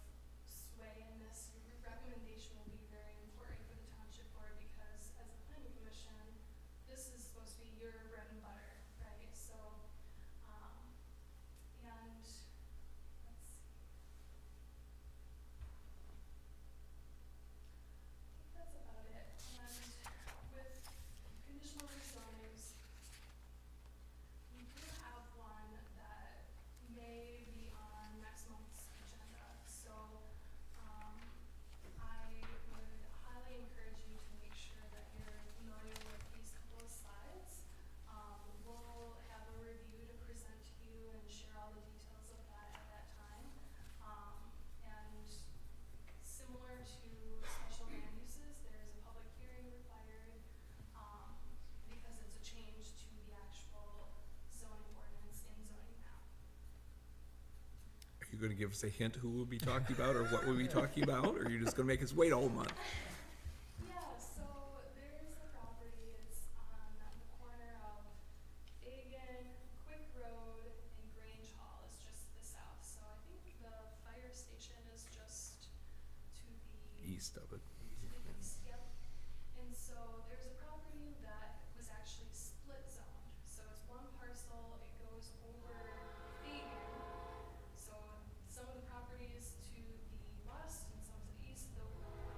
sway in this. Your recommendation will be very important for the township board because as a planning commission, this is supposed to be your bread and butter, right? So, and let's see. I think that's about it. And with conditional rezonings, we do have one that may be on next month's agenda. So, I would highly encourage you to make sure that you're familiar with these couple of slides. We'll have a review to present to you and share all the details of that at that time. And similar to special land uses, there is a public hearing required, because it's a change to the actual zoning ordinance in zoning map. Are you gonna give us a hint who we'll be talking about, or what we'll be talking about, or are you just gonna make us wait a whole month? Yeah, so there's a property, it's on the corner of Fagan, Quick Road, and Grange Hall, it's just the south. So I think the fire station is just to the East of it. to the east, yep. And so there's a property that was actually split zoned. So it's one parcel, it goes over Fagan. So some of the properties to the west and some to the east, the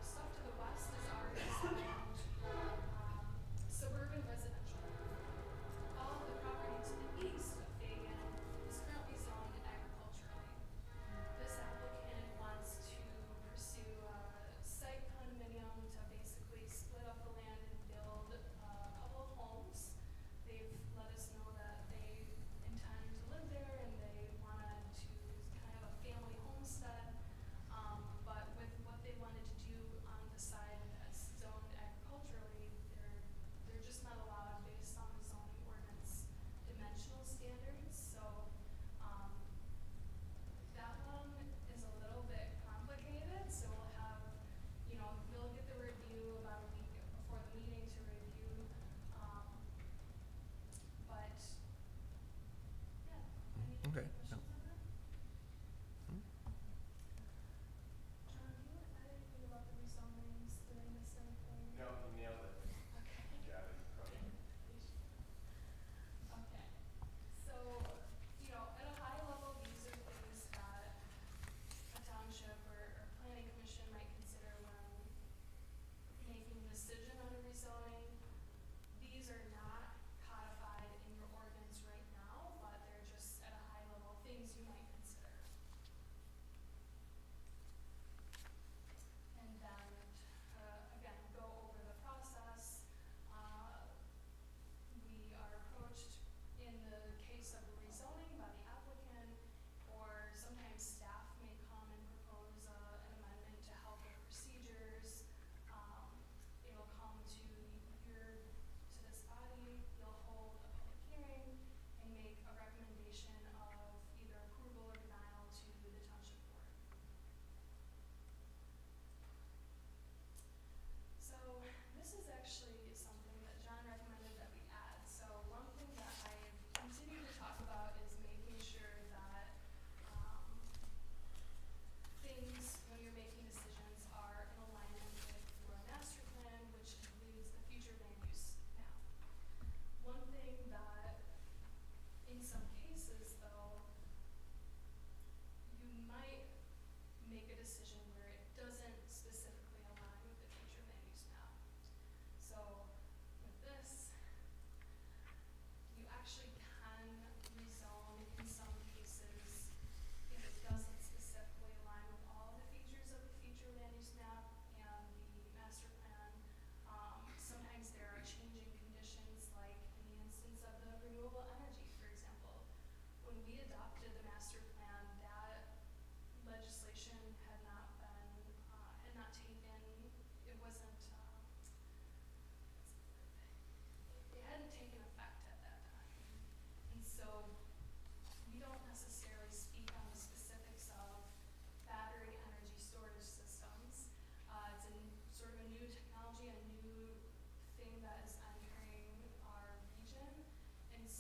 stuff to the west is already zoned, suburban residential. All of the property to the east of Fagan is currently zoned agriculturally. This applicant wants to pursue a site condominium to basically split up the land and build a couple of homes. They've let us know that they intend to live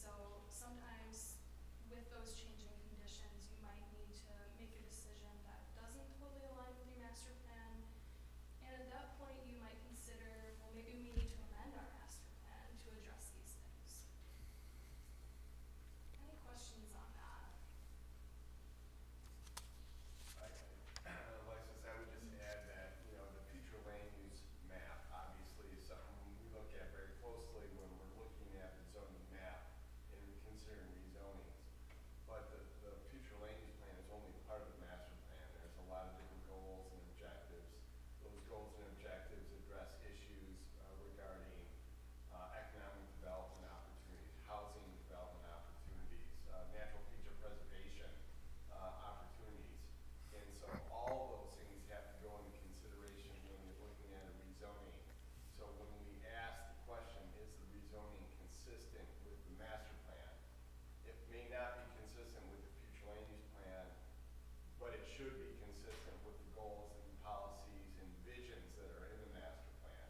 so sometimes with those changing conditions, you might need to make a decision that doesn't totally align with your master plan. And at that point, you might consider, well, maybe we need to amend our master plan to address these things. Any questions on that? Alexis, I would just add that, you know, the future land use map obviously is something we look at very closely when we're looking at the zoning map and considering rezonings. But the future land use plan is only part of the master plan. There's a lot of different goals and objectives. Those goals and objectives address issues regarding economic development opportunities, housing development opportunities, natural feature preservation opportunities. And so all those things have to go into consideration when you're looking at a rezoning. So when we ask the question, is the rezoning consistent with the master plan? It may not be consistent with the future land use plan, but it should be consistent with the goals and policies and visions that are in the master plan.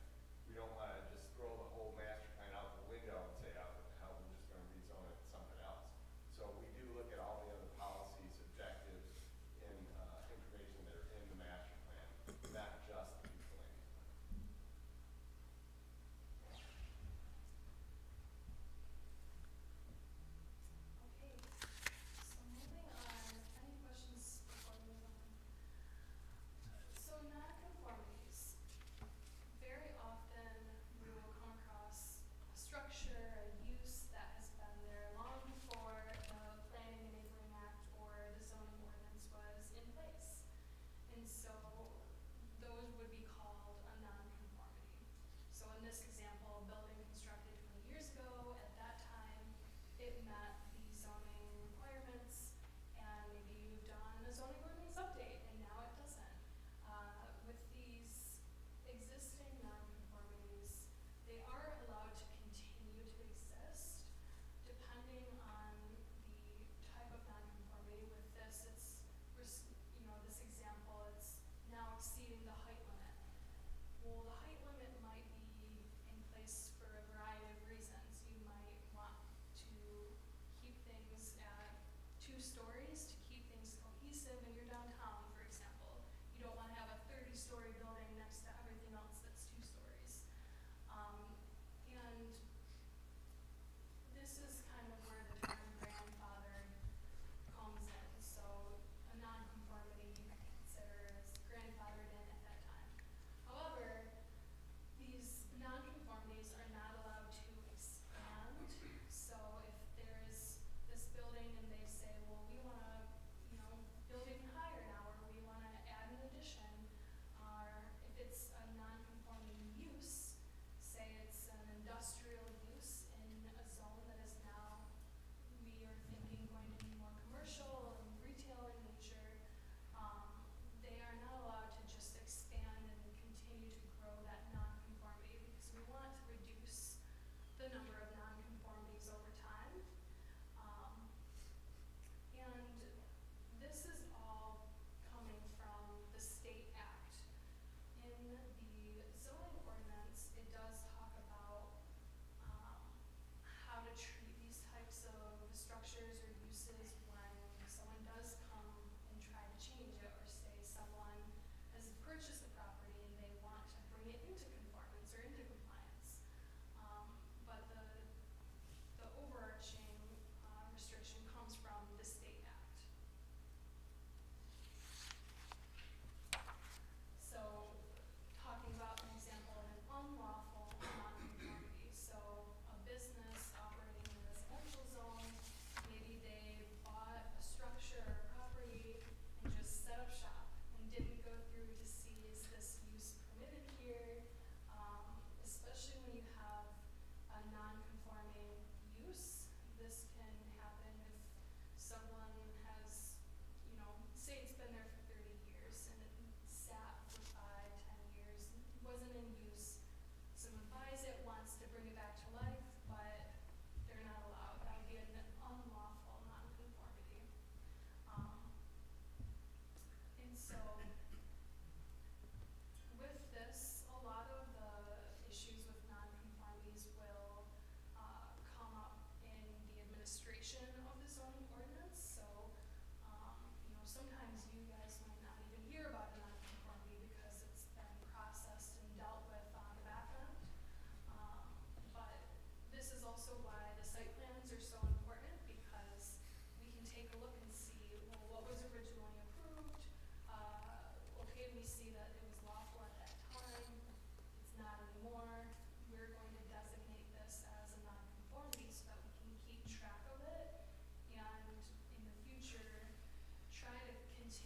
We don't want to just throw the whole master plan out the window and say, oh, what the hell, we're just going to rezone it to something else. So we do look at all the other policies, objectives, and information that are in the master plan, not just the future land use plan. Okay, so moving on, any questions before we move on? So nonconformities. Very often, we will come across a structure, a use that has been there long before the Planning and Enabling Act or the zoning ordinance was in place. And so those would be called a nonconformity. So in this example, a building constructed 20 years ago, at that time, it met the zoning requirements, and maybe you've done a zoning ordinance update, and now it doesn't. With these existing nonconformities, they are allowed to continue to exist, depending on the type of nonconformity. With this, you know, this example, it's now exceeding the height limit. Well, the height limit might be in place for a variety of reasons. You might want to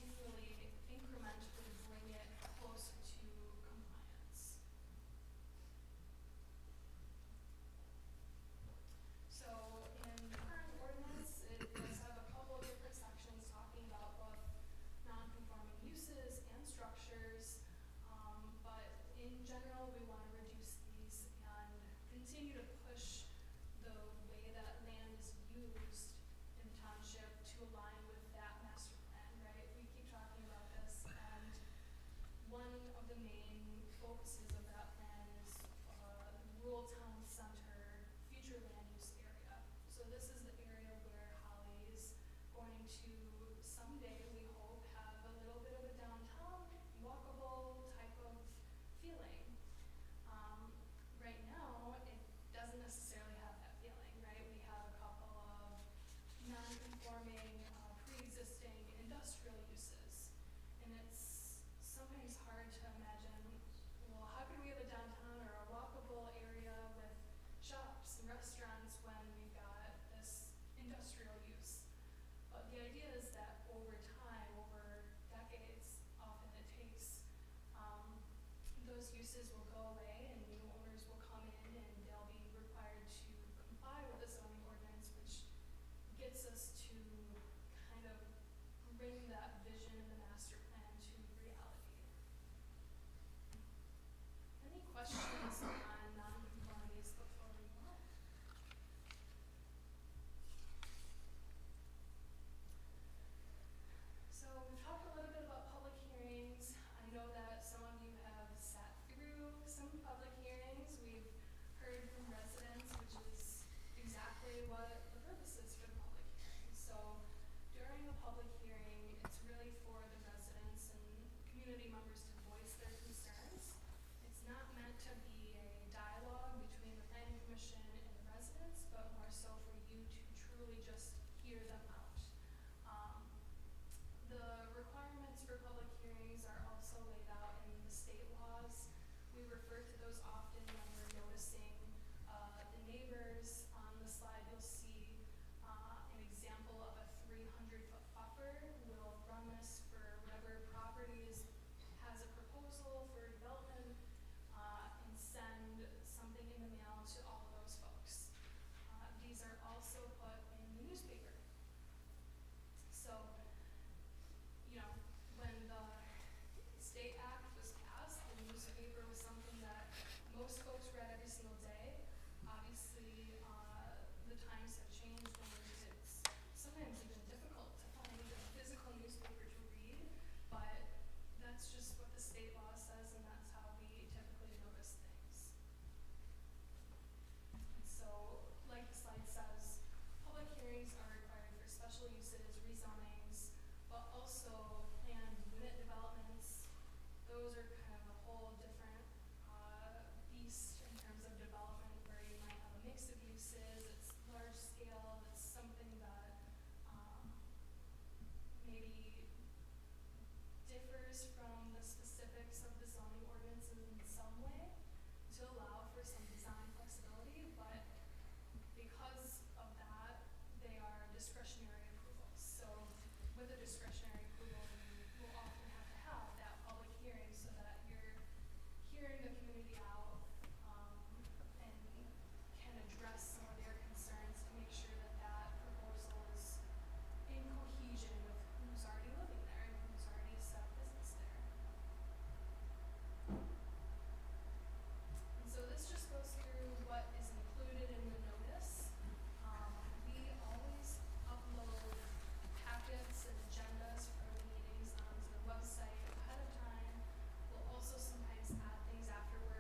continually, incrementally bring it closer to compliance. So in the current ordinance, it does have a couple of different sections talking about both non-conforming uses and structures. But in general, we want to reduce these and continue to push the way that land is used in the township to align with that master plan, right? We keep talking about this, and one of the main focuses of that plan is rural town center future land use area. So this is the area where Holly is going to someday, we hope, have a little bit of a downtown, walkable type of feeling. Right now, it doesn't necessarily have that feeling, right? We have a couple of non-conforming, pre-existing industrial uses. And it's sometimes hard to imagine, well, how could we have a downtown or a walkable area with shops and restaurants when we've got this industrial use? But the idea is that over time, over decades, often it takes, those uses will go away and new owners will come in and they'll be required to comply with the zoning ordinance, which gets us to kind of bring that vision in the master plan to reality. Any questions on non-conformities before we move on? So we've talked a little bit about public hearings. I know that some of you have sat through some public hearings. We've heard from residents, which is exactly what the purpose is for the public hearing. So during a public hearing, it's really for the residents and community members to voice their concerns. It's not meant to be a dialogue between the planning commission and the residents, but more so for you to truly just hear them out. The requirements for public hearings are also laid out in the state laws. We refer to those often when we're noticing the neighbors. On the slide, you'll see an example of a 300-foot buffer. We'll run this for whatever properties has a proposal for development and send something in the mail to all of those folks. These are also put in the newspaper. So, you know, when the state act was passed, the newspaper was something that most folks read every single day. Obviously, the times have changed and it's sometimes even difficult to find a physical newspaper to read, but that's just what the state law says and that's how we typically notice things. And so, like the slide says, public hearings are required for special uses, rezonings, but also planned unit developments. Those are kind of a whole different beast in terms of development where you might have a mix of uses, it's large scale, it's something that maybe differs from the specifics of the zoning ordinances in some way to allow for some design flexibility, but because of that, they are discretionary approvals. So with a discretionary approval, you will often have to have that public hearing so that you're hearing the community out and can address some of their concerns to make sure that that proposal is in cohesion with who's already living there and who's already set up business there. And so this just goes through what is included in the notice. We always upload packets and agendas for the meetings onto the website ahead of time. We'll also sometimes add things afterwards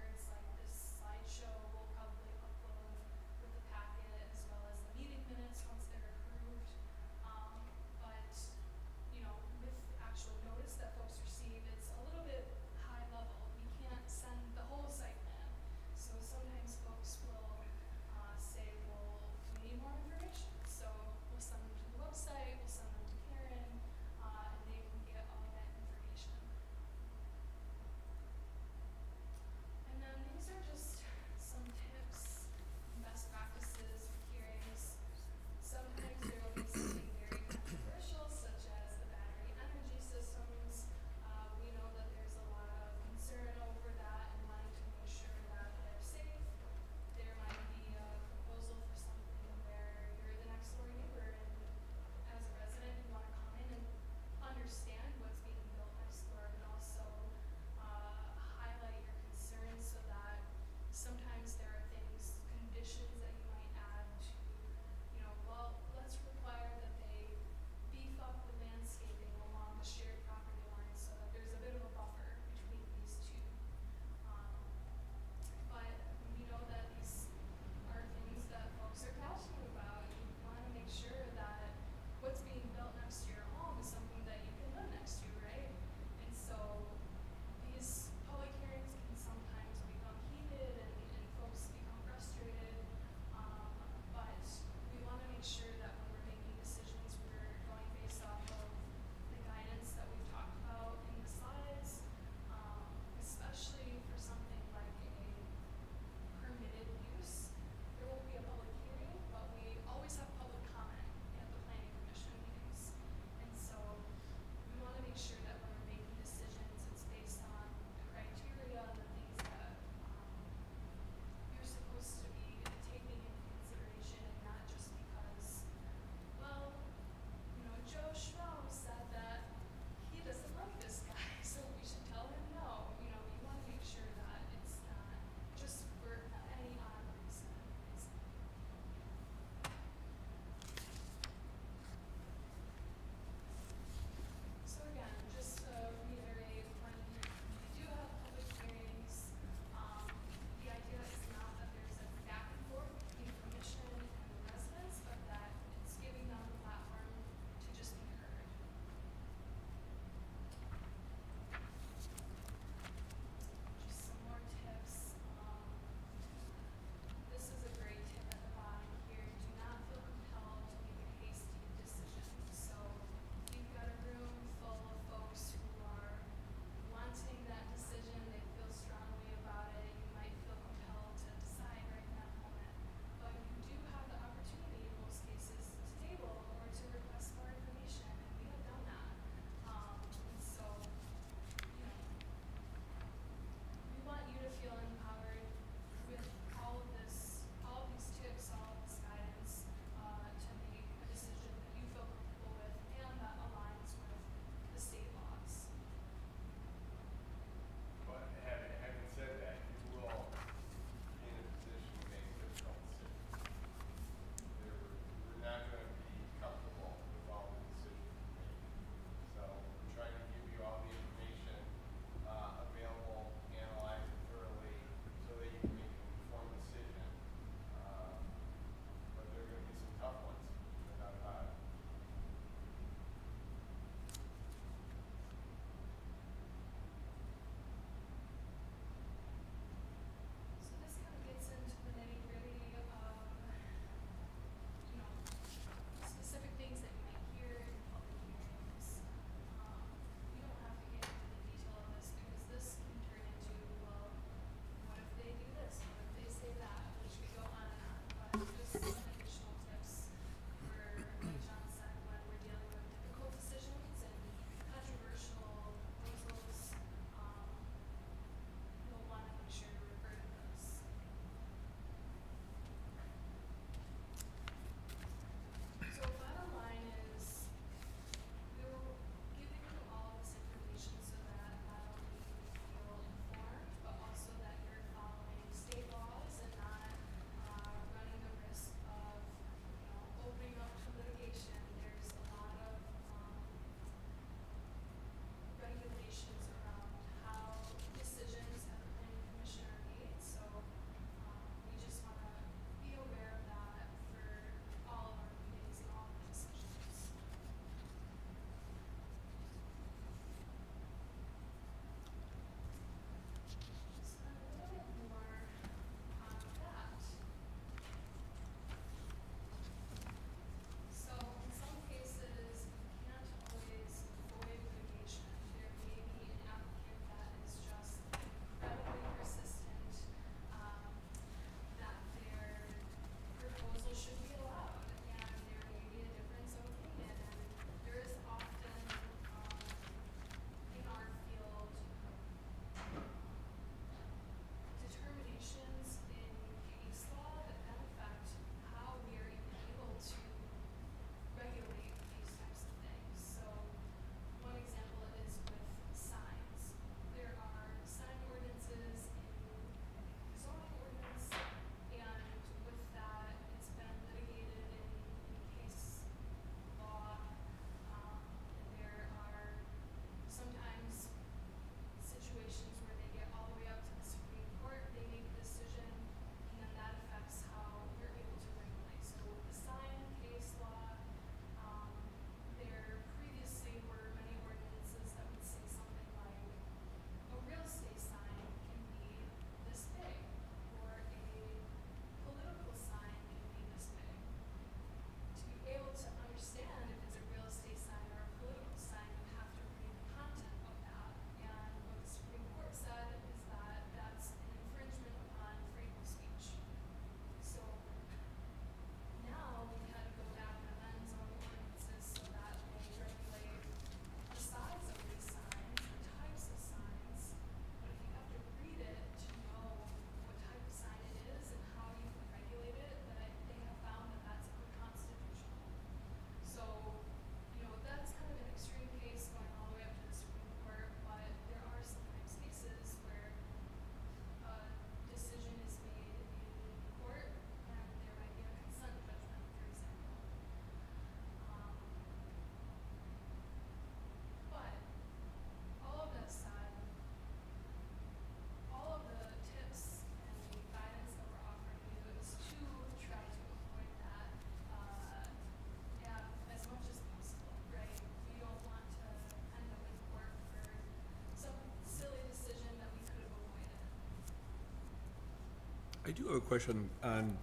I do have a question on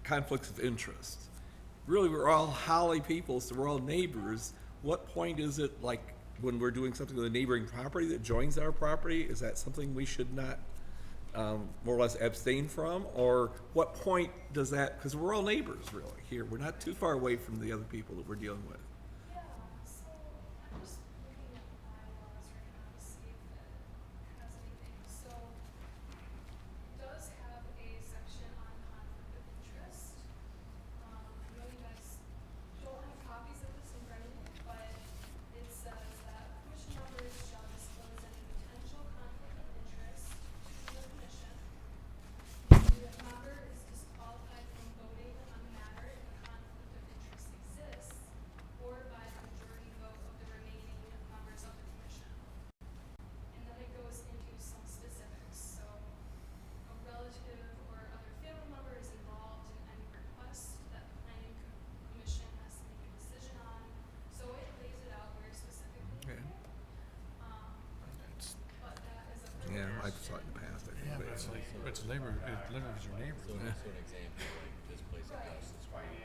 conflicts of interest. Really, we're all Holly people, so we're all neighbors. What point is it, like, when we're doing something with a neighboring property that joins our property, is that something we should not, more or less abstain from? Or what point does that, because we're all neighbors, really, here. We're not too far away from the other people that we're dealing with. Yeah, so I'm just looking at the bylaws right now to see if it has anything. So it does have a section on conflict of interest. I know you guys don't have copies of this in front of you, but it says that commission members shall disclose any potential conflict of interest to the commission. If a member is disqualified from voting on the matter if a conflict of interest exists, or by the majority vote of the remaining members of the commission. And then it goes into some specifics, so a relative or other family member is involved in any request that the planning commission has to make a decision on, so it lays it out very specifically. Okay. here. But that is a. Yeah, I've saw it in the past, I think. Yeah, but- but it's like, it's neighbor, it literally is your neighbor. So an example, like this place across the street.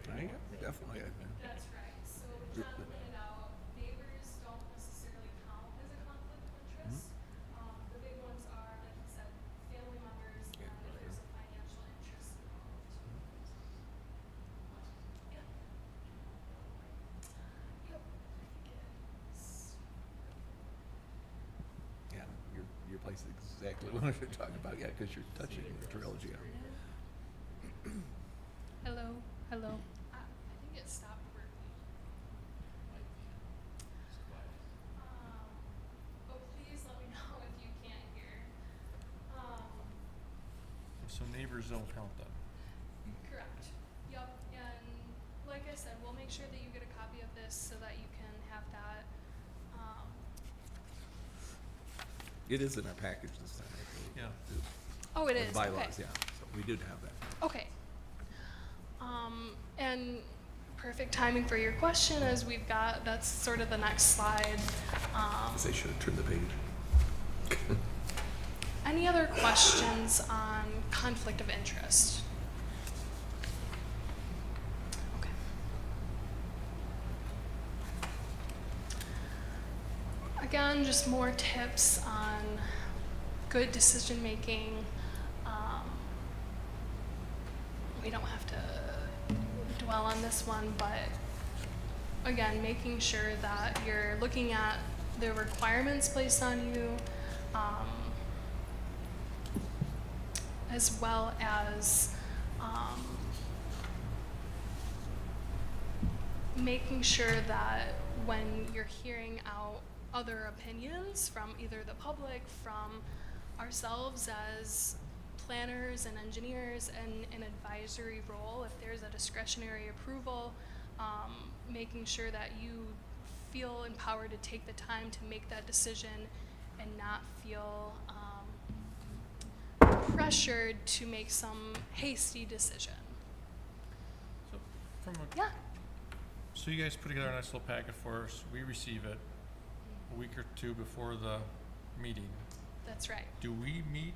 Right, definitely, I think. That's right, so John pointed out, neighbors don't necessarily count as a conflict of interest. The big ones are, like you said, family members and if there's a financial interest involved. Yeah. Yep, I think it is. Yeah, your place is exactly what you're talking about, yeah, because you're touching the trilogy. Hello, hello. I think it stopped working. But please let me know if you can't hear. So neighbors don't count then. Correct. Yep, and like I said, we'll make sure that you get a copy of this so that you can have that. It is in our package this time, I believe. Yeah. Oh, it The is, okay. bylaws, yeah, so we did have that. Okay. And perfect timing for your question as we've got, that's sort of the next slide. I guess I should have turned the page. Any other questions on conflict of interest? Okay. Again, just more tips on good decision making. We don't have to dwell on this one, but again, making sure that you're looking at the requirements placed on you, as well as making sure that when you're hearing out other opinions from either the public, from ourselves as planners and engineers, and an advisory role, if there's a discretionary approval, making sure that you feel empowered to take the time to make that decision and not feel pressured to make some hasty decision. So from a, Yeah. so you guys put together a nice little packet for us. We receive it a week or two before the meeting. That's right. Do we meet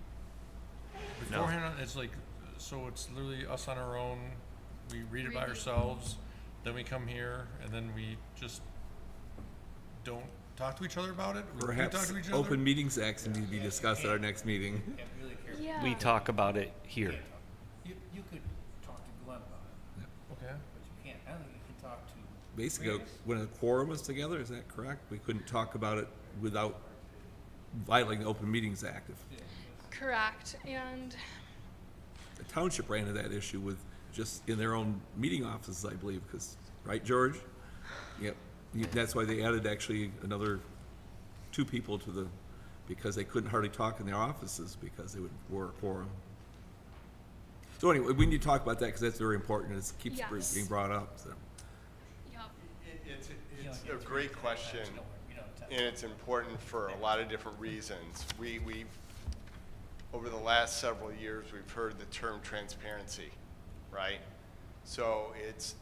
No. beforehand? It's like, so it's literally us on our own. We read it by Reading. ourselves, then we come here, and then we just don't talk to each other about it? We do talk Perhaps to each other? open meetings acts need to be discussed at our next meeting. Yeah. We talk about it here. You could talk to Glenn about it, Okay. but you can't, I don't think you can talk to. Basically, when a quorum is together, is that correct? We couldn't talk about it without violating the Open Meetings Act. If Correct. And the township ran into that issue with just in their own meeting offices, I believe, because, right, George? Yep. That's why they added actually another 2 people to the, because they couldn't hardly talk in their offices because they were a quorum. So anyway, we need to talk about that because that's very important. It keeps Yes. being brought up, so. yep. It's a great question, and it's important for a lot of different reasons. We've, over the last several years, we've heard the term transparency, right? So it's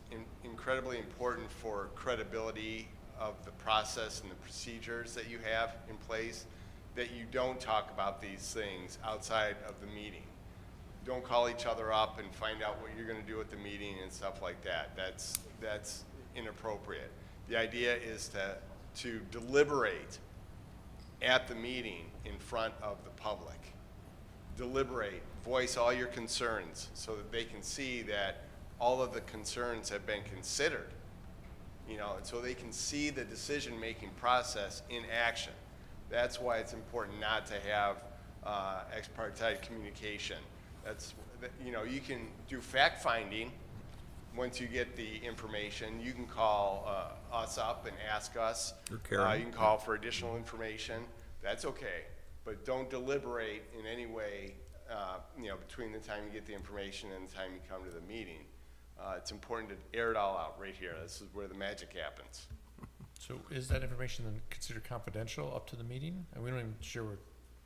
incredibly important for credibility of the process and the procedures that you have in place that you don't talk about these things outside of the meeting. Don't call each other up and find out what you're gonna do at the meeting and stuff like that. That's inappropriate. The idea is to deliberate at the meeting in front of the public. Deliberate, voice all your concerns so that they can see that all of the concerns have been considered, you know, and so they can see the decision-making process in action. That's why it's important not to have ex parte communication. You know, you can do fact-finding once you get the information. You can call us up and ask us. Or Karen. You can call for additional information. That's okay. But don't deliberate in any way, you know, between the time you get the information and the time you come to the meeting. It's important to air it all out right here. This is where the magic happens. So is that information then considered confidential up to the meeting? And we don't even sure,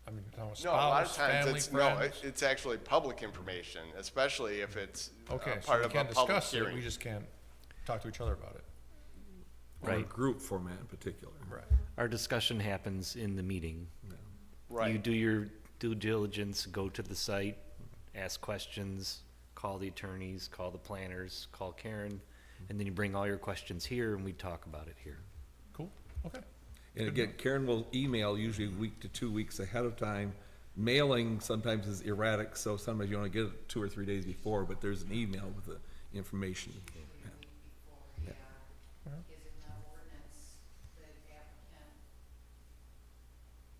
I mean, how a No, a lot of spouse, times family, it's, no, friends? it's actually public information, especially if it's Okay, so part we of a can public discuss it, hearing. we just can't talk to each other about it. Or Right. group format in particular. Right. Our discussion happens in the meeting. Yeah. You Right. do your due diligence, go to the site, ask questions, call the attorneys, call the planners, call Karen, and then you bring all your questions here and we talk about it here. Cool, okay. And again, Karen will email usually a week to 2 weeks ahead of time. Mailing sometimes is erratic, so sometimes you only get it 2 or 3 days before, but there's an email with the information. Before, yeah, is in the ordinance, the applicant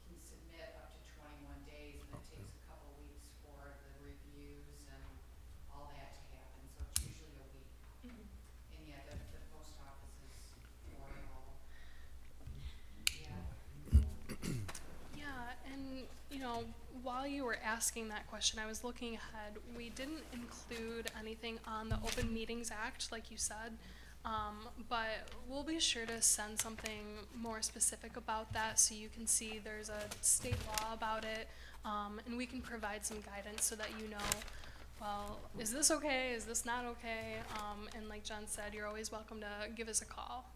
can submit up to 21 days, and it takes a couple weeks for the reviews and all that to happen, so it's usually a week. And yet, the post office is horrible. Yeah. Yeah, and you know, while you were asking that question, I was looking ahead. We didn't include anything on the Open Meetings Act, like you said, but we'll be sure to send something more specific about that so you can see there's a state law about it, and we can provide some guidance so that you know, well, is this okay? Is this not okay? And like John said, you're always welcome to give us a call.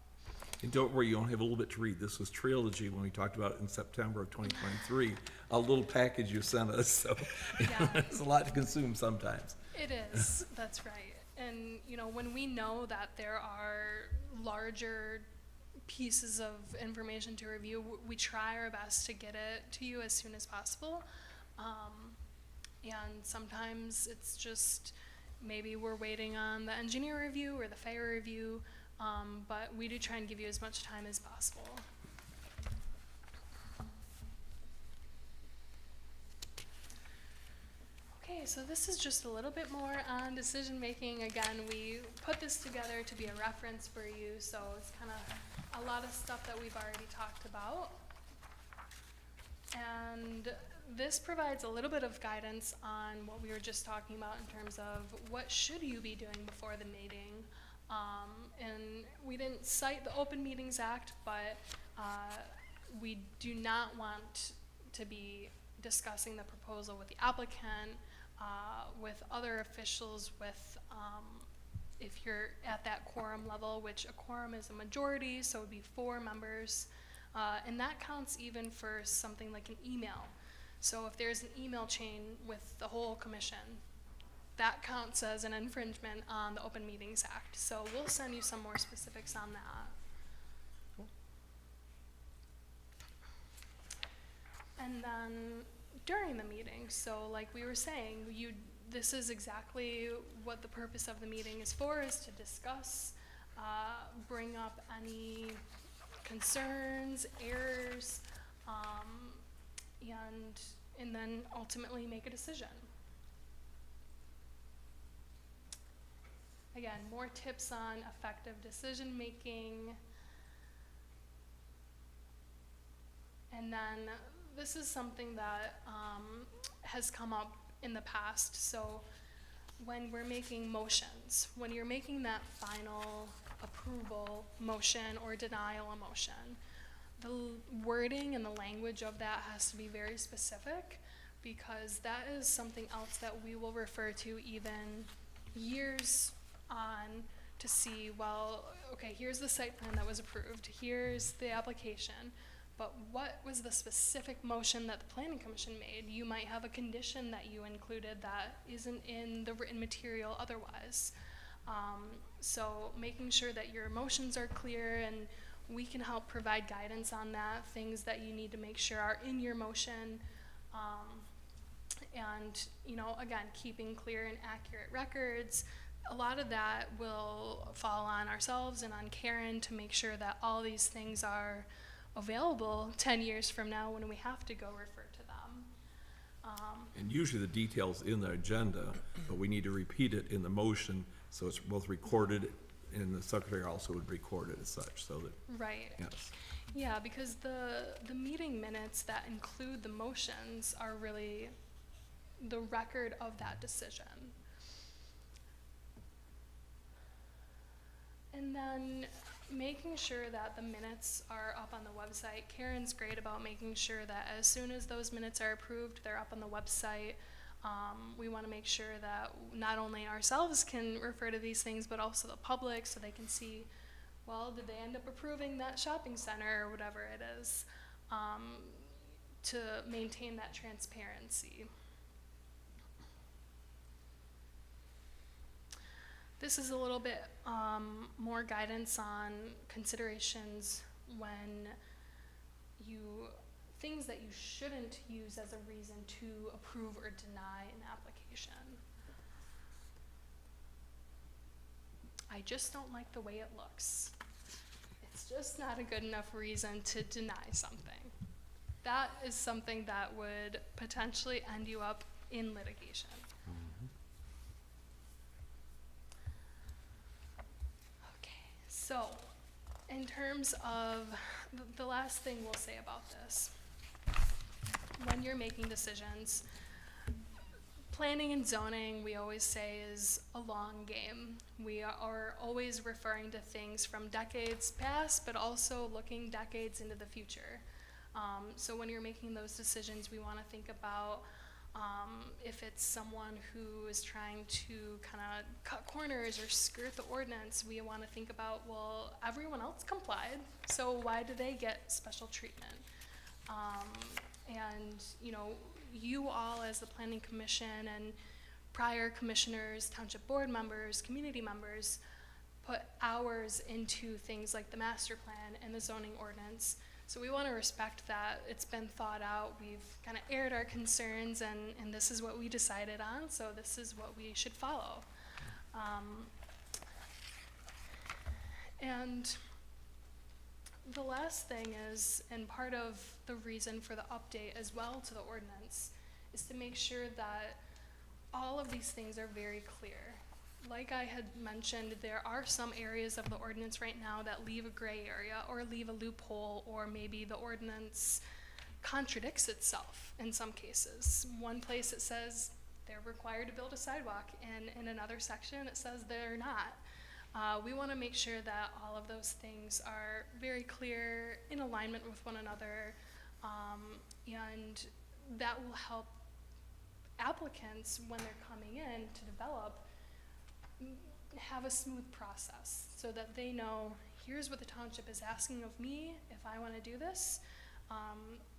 And don't worry, you only have a little bit to read. This was Trilogy when we talked about it in September of 2023. A little package you sent us, so Yeah. it's a lot to consume sometimes. It is, that's right. And, you know, when we know that there are larger pieces of information to review, we try our best to get it to you as soon as possible. And sometimes it's just, maybe we're waiting on the engineer review or the fire review, but we do try and give you as much time as possible. Okay, so this is just a little bit more on decision making. Again, we put this together to be a reference for you, so it's kind of a lot of stuff that we've already talked about. And this provides a little bit of guidance on what we were just talking about in terms of what should you be doing before the meeting. And we didn't cite the Open Meetings Act, but we do not want to be discussing the proposal with the applicant, with other officials, with if you're at that quorum level, which a quorum is a majority, so it would be 4 members. And that counts even for something like an email. So if there's an email chain with the whole commission, that counts as an infringement on the Open Meetings Act. So we'll send you some more specifics on that. Cool. And then during the meeting, so like we were saying, this is exactly what the purpose of the meeting is for, is to discuss, bring up any concerns, errors, and then ultimately make a decision. Again, more tips on effective decision making. And then this is something that has come up in the past. So when we're making motions, when you're making that final approval motion or denial motion, the wording and the language of that has to be very specific, because that is something else that we will refer to even years on to see, well, okay, here's the site plan that was approved, here's the application, but what was the specific motion that the planning commission made? You might have a condition that you included that isn't in the written material otherwise. So making sure that your motions are clear, and we can help provide guidance on that, things that you need to make sure are in your motion. And, you know, again, keeping clear and accurate records. A lot of that will fall on ourselves and on Karen to make sure that all these things are available 10 years from now when we have to go refer to them. And usually the detail's in the agenda, but we need to repeat it in the motion, so it's both recorded, and the secretary also would record it as such, so that, Right. yes. Yeah, because the meeting minutes that include the motions are really the record of that decision. And then making sure that the minutes are up on the website. Karen's great about making sure that as soon as those minutes are approved, they're up on the website. We want to make sure that not only ourselves can refer to these things, but also the public, so they can see, well, did they end up approving that shopping center or whatever it is, to maintain that transparency. This is a little bit more guidance on considerations when things that you shouldn't use as a reason to approve or deny an application. I just don't like the way it looks. It's just not a good enough reason to deny something. That is something that would potentially end you up in litigation. So, in terms of the last thing we'll say about this, when you're making decisions, planning and zoning, we always say, is a long game. We are always referring to things from decades past, but also looking decades into the future. So when you're making those decisions, we want to think about if it's someone who is trying to kind of cut corners or skirt the ordinance, we want to think about, well, everyone else complied, so why do they get special treatment? And, you know, you all as the Planning Commission and prior commissioners, township board members, community members, put hours into things like the master plan and the zoning ordinance. So we want to respect that. It's been thought out. We've kind of aired our concerns, and this is what we decided on, so this is what we should follow. And the last thing is, and part of the reason for the update as well to the ordinance, is to make sure that all of these things are very clear. Like I had mentioned, there are some areas of the ordinance right now that leave a gray area or leave a loophole, or maybe the ordinance contradicts itself in some cases. One place it says they're required to build a sidewalk, and in another section it says they're not. We want to make sure that all of those things are very clear, in alignment with one another, and that will help applicants, when they're coming in to develop, have a smooth process so that they know, here's what the township is asking of me if I want to do this,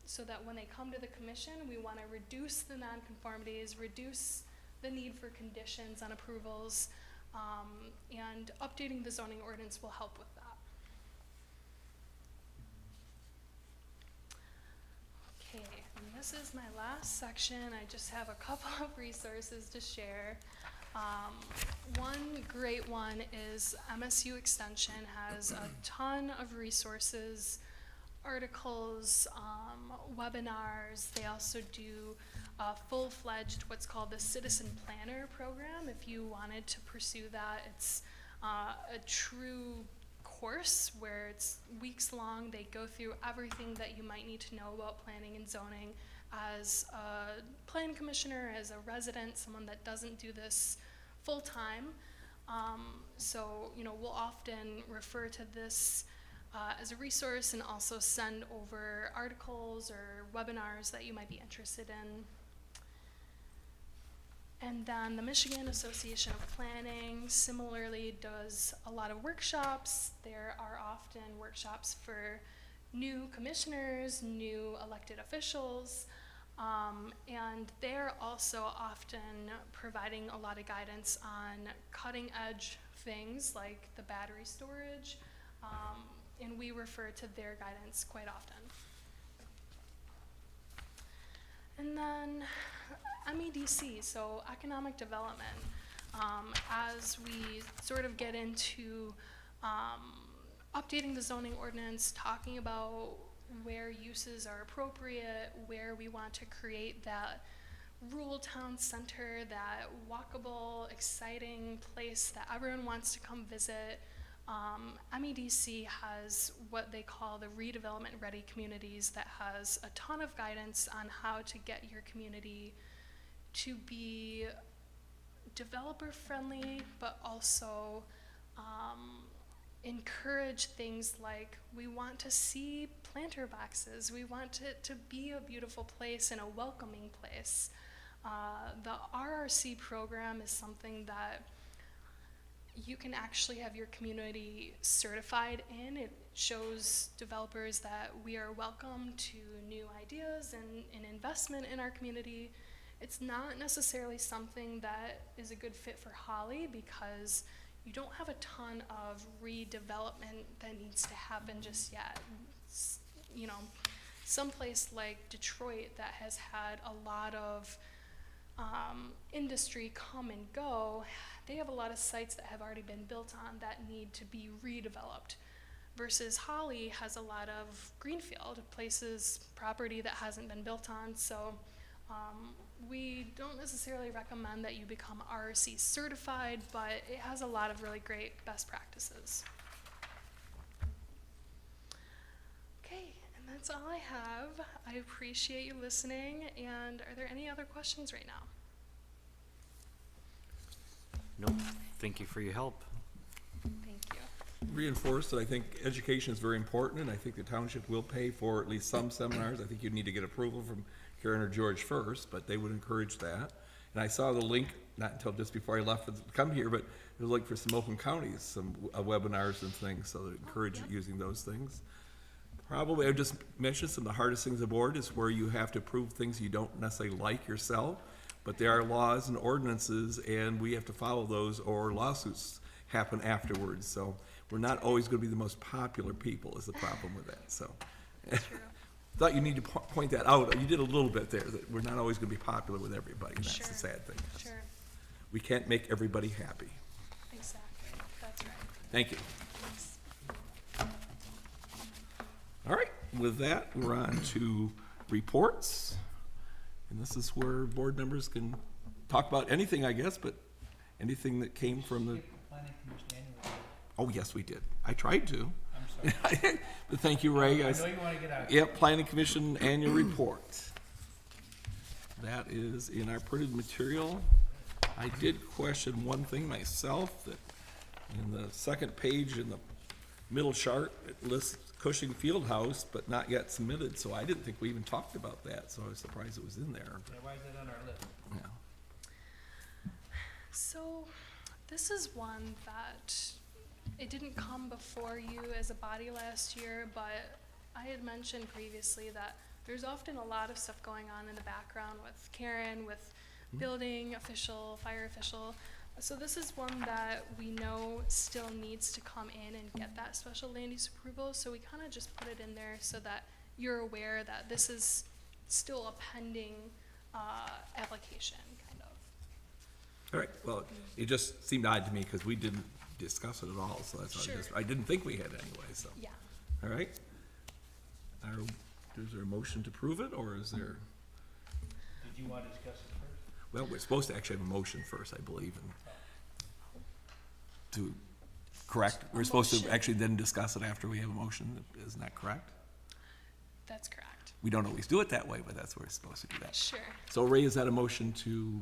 so that when they come to the commission, we want to reduce the nonconformities, reduce the need for conditions on approvals, and updating the zoning ordinance will help with that. Okay, and this is my last section. I just have a couple of resources to share. One great one is MSU Extension has a ton of resources, articles, webinars. They also do a full-fledged what's called the Citizen Planner program. If you wanted to pursue that, it's a true course where it's weeks long. They go through everything that you might need to know about planning and zoning as a plan commissioner, as a resident, someone that doesn't do this full-time. So, you know, we'll often refer to this as a resource, and also send over articles or webinars that you might be interested in. And then the Michigan Association of Planning similarly does a lot of workshops. There are often workshops for new commissioners, new elected officials, and they're also often providing a lot of guidance on cutting edge things like the battery storage, and we refer to their guidance quite often. And then MEDC, so economic development. As we sort of get into updating the zoning ordinance, talking about where uses are appropriate, where we want to create that rural town center, that walkable, exciting place that everyone wants to come visit. MEDC has what they call the redevelopment ready communities that has a ton of guidance on how to get your community to be developer friendly, but also encourage things like we want to see planter boxes. We want it to be a beautiful place and a welcoming place. The RRC program is something that you can actually have your community certified in. It shows developers that we are welcome to new ideas and investment in our community. It's not necessarily something that is a good fit for Holly because you don't have a ton of redevelopment that needs to happen just yet. You know, someplace like Detroit that has had a lot of industry come and go, they have a lot of sites that have already been built on that need to be redeveloped. Versus Holly has a lot of greenfield places, property that hasn't been built on. So we don't necessarily recommend that you become RRC certified, but it has a lot of really great best practices. Okay, and that's all I have. I appreciate you listening, and are there any other questions right now? Nope, thank you for your help. Thank you. Reinforce that I think education is very important, and I think the township will pay for at least some seminars. I think you'd need to get approval from Karen or George first, but they would encourage that. And I saw the link, not until just before I left to come here, but it was like for some Oakland counties, some webinars and things, so they encourage using those things. Probably, I would just mention some of the hardest things aboard is where you have to prove things you don't necessarily like yourself, but there are laws and ordinances, and we have to follow those, or lawsuits happen afterwards. So we're not always going to be the most popular people is the problem with that. So thought you need to point that out. You did a little bit there, that we're not always going to be popular with everybody, and that's the sad thing. Sure. We can't make everybody happy. Exactly. That's right. Thank you. Thanks. All right, with that, we're on to reports. And this is where board members can talk about anything, I guess, but anything that came from the, Planning Commission annual report. oh, yes, we did. I tried to. I'm sorry. But thank you, Ray. I know you want to get out. Yep, Planning Commission annual report. That is in our printed material. I did question one thing myself, that in the second page in the middle chart, it lists Cushing Fieldhouse, but not yet submitted, so I didn't think we even talked about that, so I was surprised it was in there. Yeah, why is that on our list? Yeah. So this is one that it didn't come before you as a body last year, but I had mentioned previously that there's often a lot of stuff going on in the background with Karen, with building official, fire official. So this is one that we know still needs to come in and get that special land use approval. So we kind of just put it in there so that you're aware that this is still a pending application, kind of. All right, well, it just seemed odd to me because we didn't discuss it at all, so that's why I didn't think we had anyway, so. Yeah. All right. Is there a motion to prove it, or is there, Did you want to discuss it first? well, we're supposed to actually have a motion first, I believe, and to, correct? We're supposed to motion. actually then discuss it after we have a motion, isn't that correct? That's correct. We don't always do it that way, but that's where we're supposed to do that. Sure. So Ray, is that a motion to,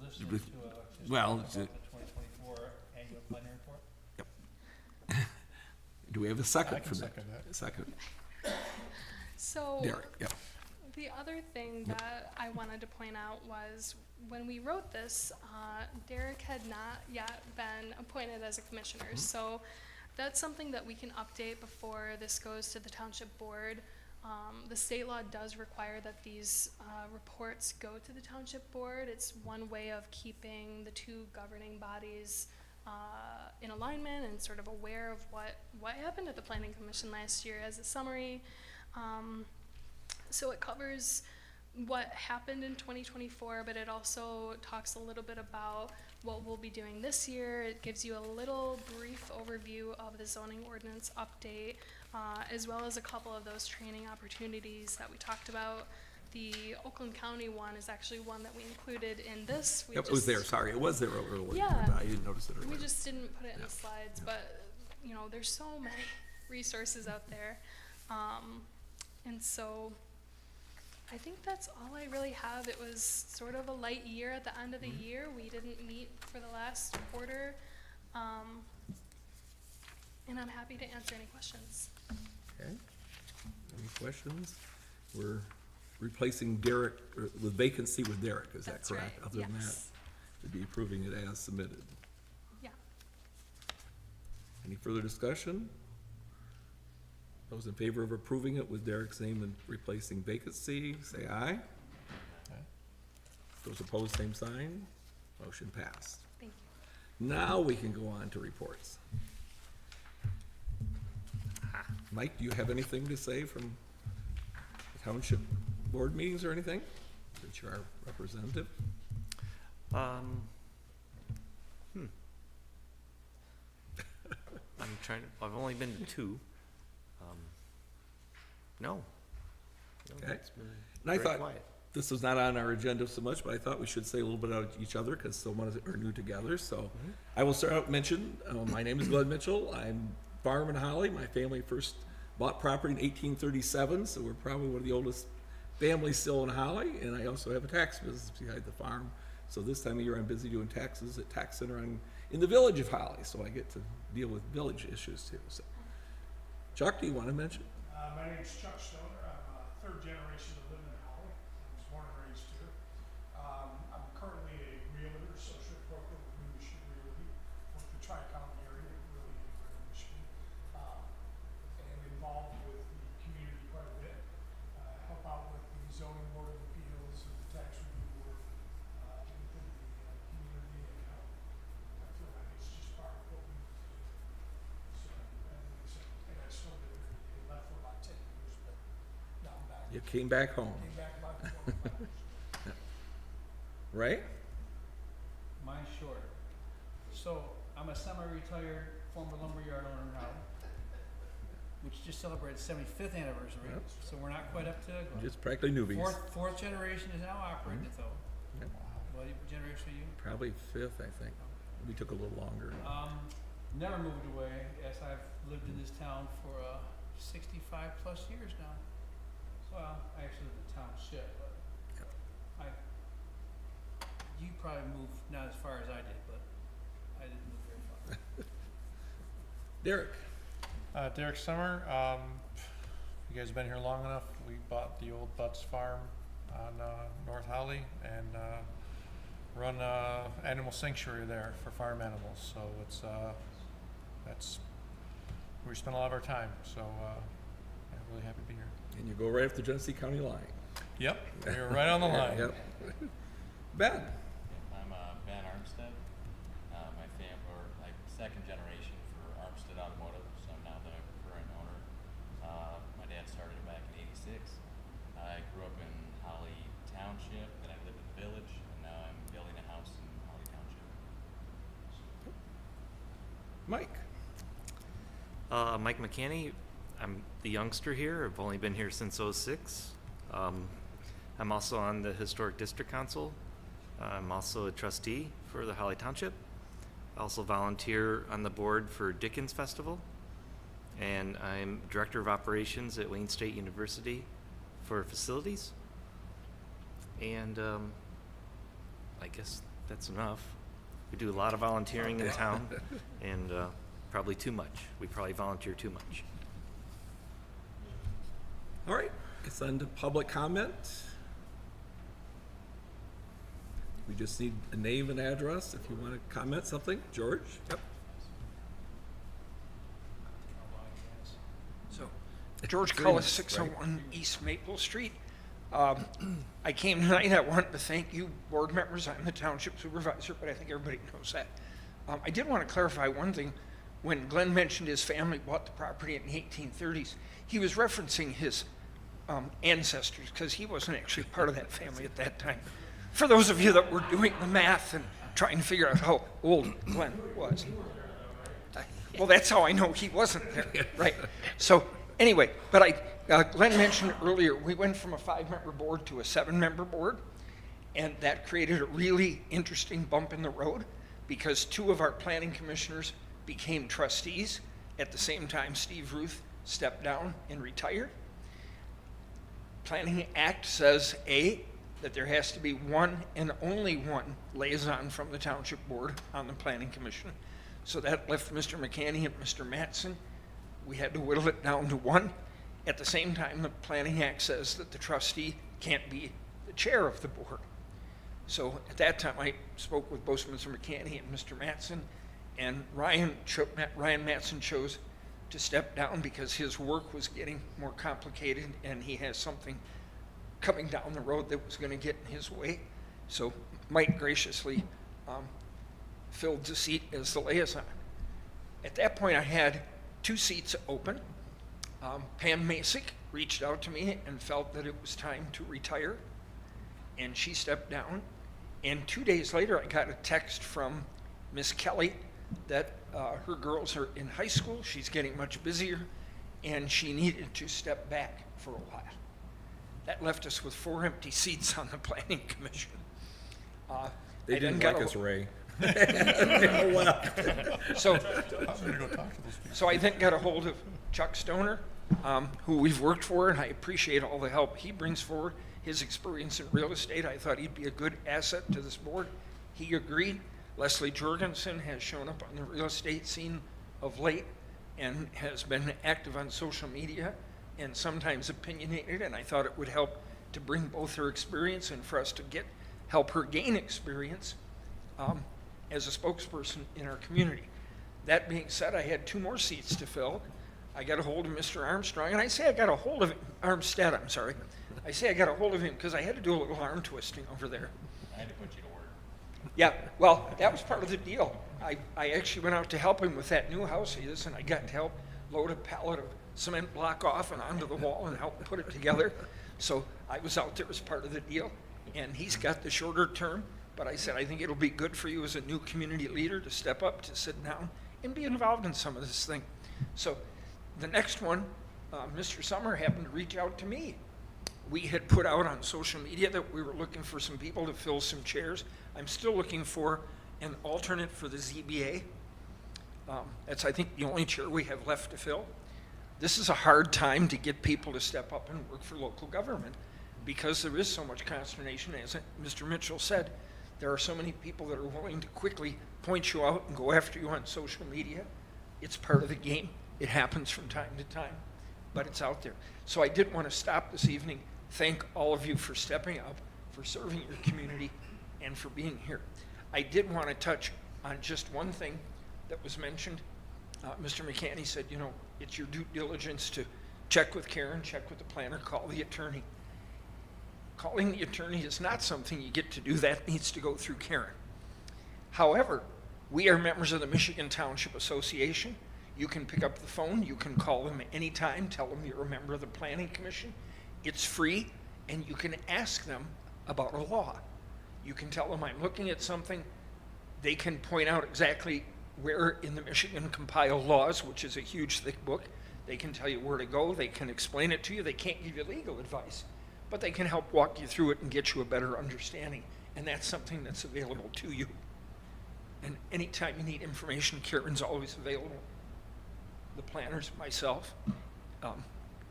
Listen With- to just well, talk is about it- the 2024 annual planning report? do we have a I second can for that? second that. Second, So Derek, yeah. the other thing that I wanted to point out was when we wrote this, Derek had not yet been appointed as a commissioner. So that's something that we can update before this goes to the township board. The state law does require that these reports go to the township board. It's one way of keeping the two governing bodies in alignment and sort of aware of what happened at the planning commission last year as a summary. So it covers what happened in 2024, but it also talks a little bit about what we'll be doing this year. It gives you a little brief overview of the zoning ordinance update, as well as a couple of those training opportunities that we talked about. The Oakland County one is actually one that we included in this. Yep, it was there, sorry, it was there earlier. Yeah. But I didn't notice it earlier. We just didn't put it in Yeah. the slides, but, you know, there's so many resources out there. And so I think that's all I really have. It was sort of a light year at the end of the year. We didn't meet for the last quarter. And I'm happy to answer any questions. Okay. Any questions? We're replacing Derek, or the vacancy with Derek, is that That's correct? right, Other than that, yes. we'd be approving it as submitted. Yeah. Any further discussion? Those in favor of approving it with Derek's name and replacing vacancy, say aye. Those opposed, same sign. Motion passed. Thank you. Now we can go on to reports. Mike, do you have anything to say from the township board meetings or anything? That you're our representative? I've only been to two. No. Okay. It's been And I very thought, quiet. this was not on our agenda so much, but I thought we should say a little bit about each other, because so many are new together, so. I will start out mention, my name is Glenn Mitchell, I'm farm in Holly, my family first bought property in 1837, so we're probably one of the oldest families still in Holly, and I also have a tax business behind the farm. So this time of year, I'm busy doing taxes at Tax Center in the village of Holly, so I get to deal with village issues too, so. Chuck, do you wanna mention? My name's Chuck Stoner. I'm a third generation to live in Holly. I was born and raised here. I'm currently a realtor, associate broker with New Michigan Realty, work the Tri-County area, really anywhere in Michigan. And involved with the community quite a bit. Help out with the zoning board of appeals and the tax review board, within the community, and how I feel like it's just part of what we need to do. So, and I still do it. I left for about 10 years, but now I'm back. You came back home, Came back about 25 years ago. right? Mine's shorter. So, I'm a semi-retired former lumberyard owner now, which just celebrated 75th anniversary, Yep. so we're not quite up to Just practically newbies. fourth generation is now operating it though. Yep. What generation are you? Probably fifth, I think. We took a little longer. Never moved away, as I've lived in this town for 65 plus years now. Well, I actually live in Township, but you probably moved not as far as I did, but I didn't move very far. Derek? Derek Summer, you guys have been here long enough. We bought the old Butts Farm on North Holly and run animal sanctuary there for farm animals. So it's that's where we spend a lot of our time. So yeah, really happy to be here. And you go right up the Genesee County line. Yep, you're right on the line. Yep. Ben? I'm Ben Armstead. My or like second generation for Armstead Automotive, so I'm now the current owner. My dad started it back in '86. I grew up in Holly Township, then I lived in the village, and now I'm building a house in Holly Township. Mike? Mike McCanney, I'm the youngster here. I've only been here since '06. I'm also on the Historic District Council. I'm also a trustee for the Holly Township. I also volunteer on the board for Dickens Festival. And I'm Director of Operations at Wayne State University for facilities. And I guess that's enough. We do a lot of volunteering in town and probably too much. We probably volunteer too much. All right, it's on to public comment. We just need a name and address if you want to comment something. George? Yep. George 3 Cullis, minutes, 601 East Maple Street. I came tonight, I wanted to thank you, board members. I'm the township supervisor, but I think everybody knows that. I did want to clarify one thing. When Glenn mentioned his family bought the property in the 1830s, he was referencing his ancestors, because he wasn't actually part of that family at that time. For those of you that were doing the math and trying to figure out how old Glenn was. Well, that's how I know he wasn't there, right? So anyway, but Glenn mentioned earlier, we went from a 5-member board to a 7-member board, and that created a really interesting bump in the road because 2 of our planning commissioners became trustees. At the same time, Steve Ruth stepped down and retired. Planning Act says, A, that there has to be one and only one liaison from the township board on the planning commission. So that left Mr. McCanny and Mr. Mattson. We had to whittle it down to 1. At the same time, the Planning Act says that the trustee can't be the chair of the board. So at that time, I spoke with both Mr. McCanny and Mr. Mattson, and Ryan Mattson chose to step down because his work was getting more complicated and he has something coming down the road that was going to get in his way. So Mike graciously filled the seat as the liaison. At that point, I had 2 seats open. Pam Masick reached out to me and felt that it was time to retire, and she stepped down. And 2 days later, I got a text from Miss Kelly that her girls are in high school, she's getting much busier, and she needed to step back for a while. That left us with 4 empty seats on the planning commission. They didn't like us, Ray. So I then got a hold of Chuck Stoner, who we've worked for, and I appreciate all the help he brings forward. His experience in real estate, I thought he'd be a good asset to this board. He agreed. Leslie Jorgensen has shown up on the real estate scene of late and has been active on social media and sometimes opinionated, and I thought it would help to bring both her experience and for us to help her gain experience as a spokesperson in our community. That being said, I had 2 more seats to fill. I got a hold of Mr. Armstrong, and I say I got a hold of him, Armstead, I'm sorry. I say I got a hold of him because I had to do a little arm twisting over there. I had to put you to work. Yeah, well, that was part of the deal. I actually went out to help him with that new house he is, and I got to help load a pallet of cement block off and onto the wall and help put it together. So I was out there as part of the deal, and he's got the shorter term, but I said, I think it'll be good for you as a new community leader to step up, to sit down, and be involved in some of this thing. So the next one, Mr. Summer happened to reach out to me. We had put out on social media that we were looking for some people to fill some chairs. I'm still looking for an alternate for the ZBA. That's, I think, the only chair we have left to fill. This is a hard time to get people to step up and work for local government because there is so much consternation. As Mr. Mitchell said, there are so many people that are willing to quickly point you out and go after you on social media. It's part of the game. It happens from time to time, but it's out there. So I did want to stop this evening, thank all of you for stepping up, for serving your community, and for being here. I did want to touch on just one thing that was mentioned. Mr. McCanny said, you know, it's your due diligence to check with Karen, check with the planner, call the attorney. Calling the attorney is not something you get to do. That needs to go through Karen. However, we are members of the Michigan Township Association. You can pick up the phone, you can call them anytime, tell them you're a member of the Planning Commission. It's free, and you can ask them about a law. You can tell them I'm looking at something. They can point out exactly where in the Michigan compiled laws, which is a huge thick book. They can tell you where to go, they can explain it to you. They can't give you legal advice, but they can help walk you through it and get you a better understanding, and that's something that's available to you. And anytime you need information, Karen's always available. The planners, myself,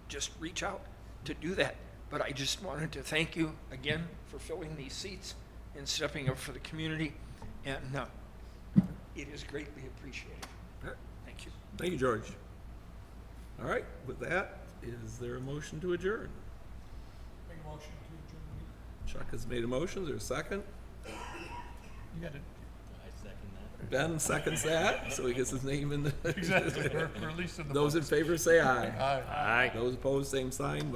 just reach out to do that. But I just wanted to thank you again for filling these seats and stepping up for the community, and it is greatly appreciated. Thank you. Thank you, George. All right, with that, is there a motion to adjourn? Make a motion to adjourn. Chuck has made a motion. Is there a second? You got it. I second that. Ben seconds that, so he gets his name in the. Exactly, we're releasing the Those in books. favor say aye. Aye. Aye. Those opposed, same sign.